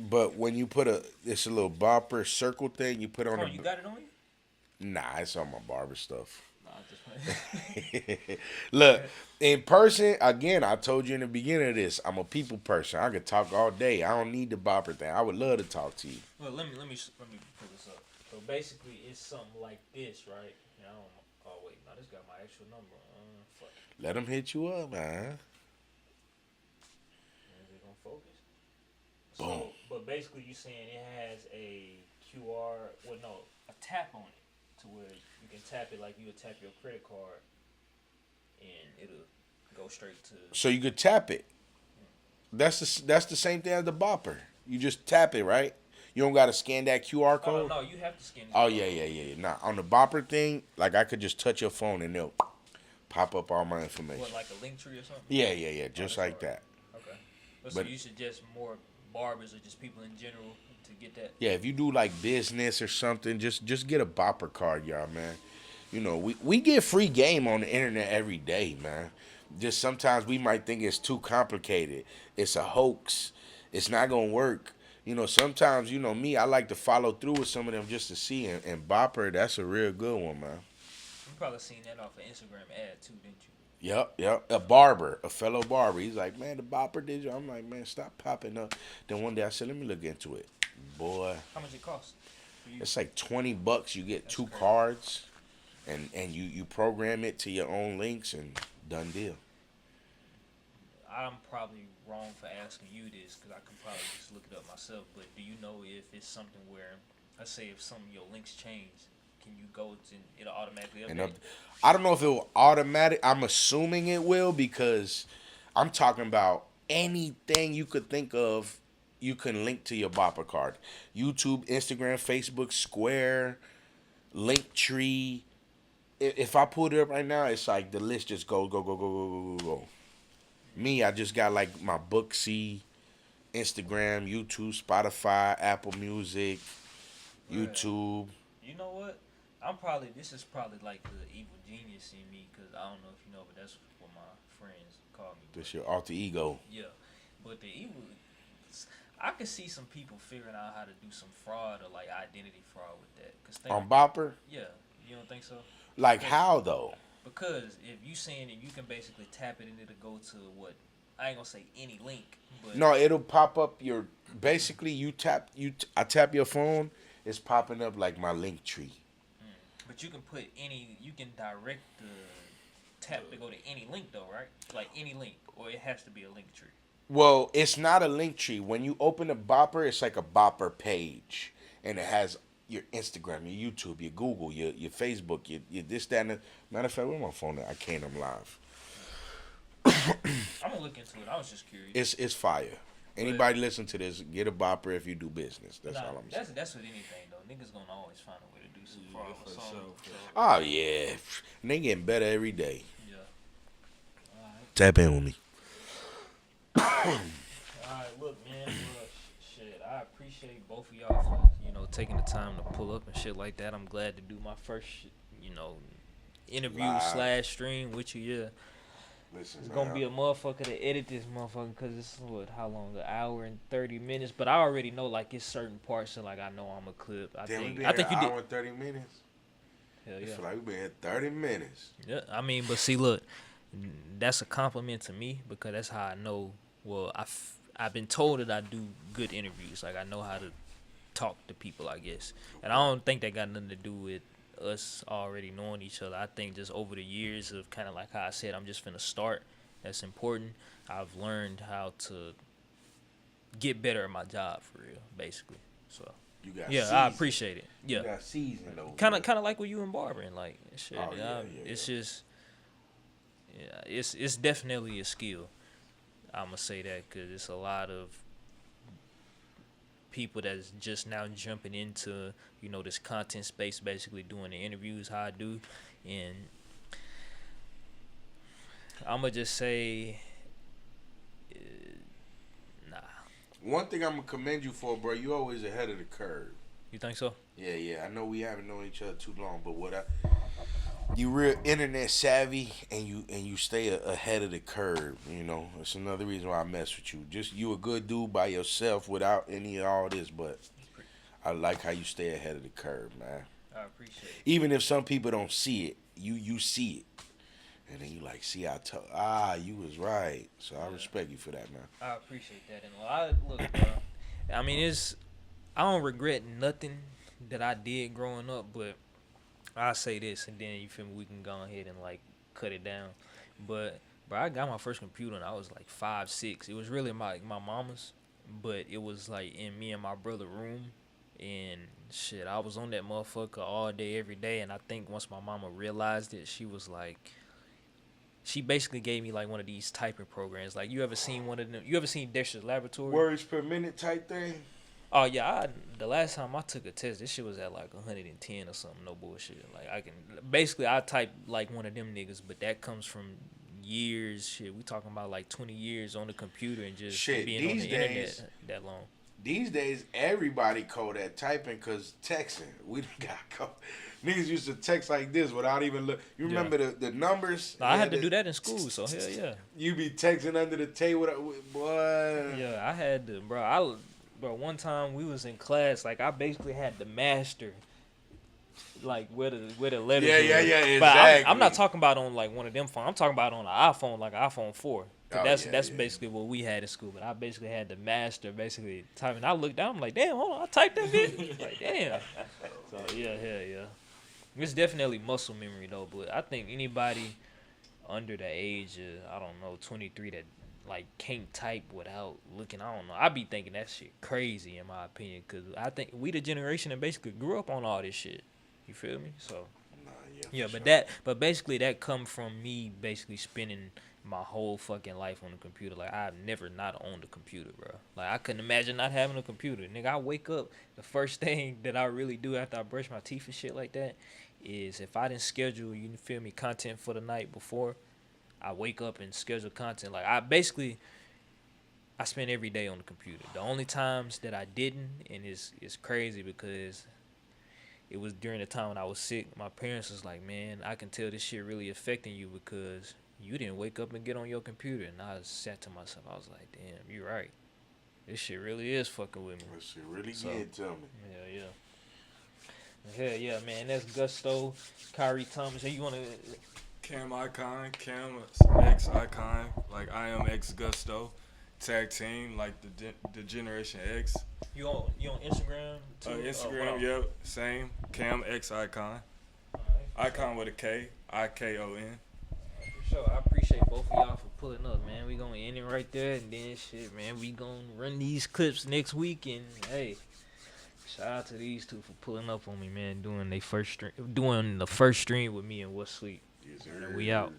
But when you put it's a little Bopper circle thing, you put on You got it on you? Nah, it's on my barber stuff. Nah, just Look, in person, again, I told you in the beginning of this, I'm a people person. I could talk all day. I don't need the Bopper thing. I would love to talk to you. Well, let me pull this up. So basically, it's something like this, right? Oh wait, no, this got my actual number. Fuck. Let them hit you up, man. Is it gonna focus? Boom. So, but basically, you saying it has a QR? Well, no, a tap on it to where you can tap it like you would tap your credit card, and it'll go straight to. So you could tap it. That's the same thing as the Bopper. You just tap it, right? You don't gotta scan that QR code. No, you have to scan. Oh yeah. Nah, on the Bopper thing, like I could just touch your phone and it'll pop up all my information. What, like a link tree or something? Yeah, just like that. Okay. So you suggest more barbers or just people in general to get that? Yeah, if you do like business or something, just get a Bopper card, y'all, man. You know, we get free game on the internet every day, man. Just sometimes we might think it's too complicated. It's a hoax. It's not gonna work. You know, sometimes, you know me, I like to follow through with some of them just to see. And Bopper, that's a real good one, man. You probably seen that off an Instagram ad too, didn't you? Yep. A barber, a fellow barber. He's like, man, the Bopper did you? I'm like, man, stop popping up. Then one day I said, let me look into it. Boy. How much it cost? It's like $20. You get two cards, and you program it to your own links, and done deal. I'm probably wrong for asking you this because I can probably just look it up myself. But do you know if it's something where, let's say, if some of your links change, can you go to it'll automatically update? I don't know if it will automatic. I'm assuming it will because I'm talking about anything you could think of. You can link to your Bopper card. YouTube, Instagram, Facebook, Square, Linktree. If I pull it up right now, it's like the list just go. Me, I just got like my Booksy, Instagram, YouTube, Spotify, Apple Music, YouTube. You know what? This is probably like the evil genius in me because I don't know if you know, but that's what my friends call me. That's your alter ego. Yeah, but the evil, I could see some people figuring out how to do some fraud or like identity fraud with that. On Bopper? Yeah, you don't think so? Like how though? Because if you saying that you can basically tap it and it'll go to what, I ain't gonna say any link, but no, it'll pop up your basically I tap your phone, it's popping up like my link tree. But you can direct the tap to go to any link though, right? Like any link, or it has to be a link tree. Well, it's not a link tree. When you open a Bopper, it's like a Bopper page, and it has your Instagram, your YouTube, your Google, your Facebook, your this, that, and matter of fact, where's my phone at? I can't. I'm live. I'm gonna look into it. I was just curious. It's fire. Anybody listen to this, get a Bopper if you do business. That's all I'm saying. That's with anything though. Niggas gonna always find a way to do some fraud or something. Oh yeah, and they getting better every day. Yeah. All right. Tap in with me. All right, look, man. Shit, I appreciate both of y'all for taking the time to pull up and shit like that. I'm glad to do my first interview / stream with you. Yeah. Listen, it's gonna be a motherfucker to edit this motherfucker because it's how long? An hour and 30 minutes. But I already know like it's certain parts that like I know I'm a clip. I think you did. Hour and 30 minutes. Hell yeah. I feel like we've been here 30 minutes. Yeah, I mean, but see, look, that's a compliment to me because that's how I know. Well, I've been told that I do good interviews. Like I know how to talk to people, I guess. And I don't think that got nothing to do with us already knowing each other. I think just over the years of kind of like how I said, I'm just finna start. That's important. I've learned how to get better at my job for real, basically. So seasoned. I appreciate it. Yeah, you got seasoned though. Kind of like with you and barbering, like shit. It's just, it's definitely a skill. I'm gonna say that because it's a lot of people that's just now jumping into this content space, basically doing the interviews how I do, and I'm gonna just say nah. One thing I'm gonna commend you for, bro, you always ahead of the curve. You think so? Yeah. I know we haven't known each other too long, but you real internet savvy and you stay ahead of the curve. You know, that's another reason why I mess with you. Just you a good dude by yourself without any of all this, but I like how you stay ahead of the curve, man. I appreciate it. Even if some people don't see it, you see it, and then you like, see, you was right. So I respect you for that, man. I appreciate that. And look, bro, I mean, I don't regret nothing that I did growing up, but I'll say this, and then you feel me, we can go ahead and like cut it down. But bro, I got my first computer and I was like 5, 6. It was really my mama's, but it was like in me and my brother's room, and shit, I was on that motherfucker all day, every day. And I think once my mama realized it, she was like, she basically gave me like one of these typing programs. Like, you ever seen one of them? You ever seen Dexter's Laboratory? Words per minute type thing. Oh yeah, the last time I took a test, this shit was at like 110 or something. No bullshit. Like, I type like one of them niggas, but that comes from years. Shit, we talking about like 20 years on the computer and just being on the internet that long. These days, everybody code at typing because texting. We got code. Niggas used to text like this without even look. You remember the numbers? No, I had to do that in school, so hell yeah. You be texting under the table, boy. Yeah, I had to, bro. Bro, one time we was in class, like I basically had to master, like where the letters. Yeah, exactly. But I'm not talking about on like one of them phones. I'm talking about on an iPhone, like an iPhone 4. That's basically what we had in school. But I basically had to master typing. I looked down, I'm like, damn, hold on, I typed that bit. Like, damn. So yeah. It's definitely muscle memory though. But I think anybody under the age of, I don't know, 23 that like can't type without looking, I don't know. I be thinking that shit crazy in my opinion, because I think we the generation that basically grew up on all this shit. You feel me? So but basically that come from me basically spending my whole fucking life on the computer. Like, I've never not owned a computer, bro. Like, I couldn't imagine not having a computer. Nigga, I wake up, the first thing that I really do after I brush my teeth and shit like that is if I didn't schedule, you feel me, content for the night before, I wake up and schedule content. Like, I spend every day on the computer. The only times that I didn't, and it's crazy because it was during the time when I was sick, my parents was like, man, I can tell this shit really affecting you because you didn't wake up and get on your computer. And I sat to myself, I was like, damn, you're right. This shit really is fucking with me. This shit really did tell me. Yeah. Hell yeah, man. That's Gusto, Kyree Thomas. Hey, you want to... Cam Icon, Cam X Icon, like I am X Gusto, tag team like the Generation X. You on Instagram too? Instagram, yep, same. Cam X Icon, Icon with a K, IKON. For sure, I appreciate both of y'all for pulling up, man. We gonna end it right there, and then shit, man, we gonna run these clips next week, and hey. Shout out to these two for pulling up on me, man, doing the first stream with me and What's Sleep. Yes, We out.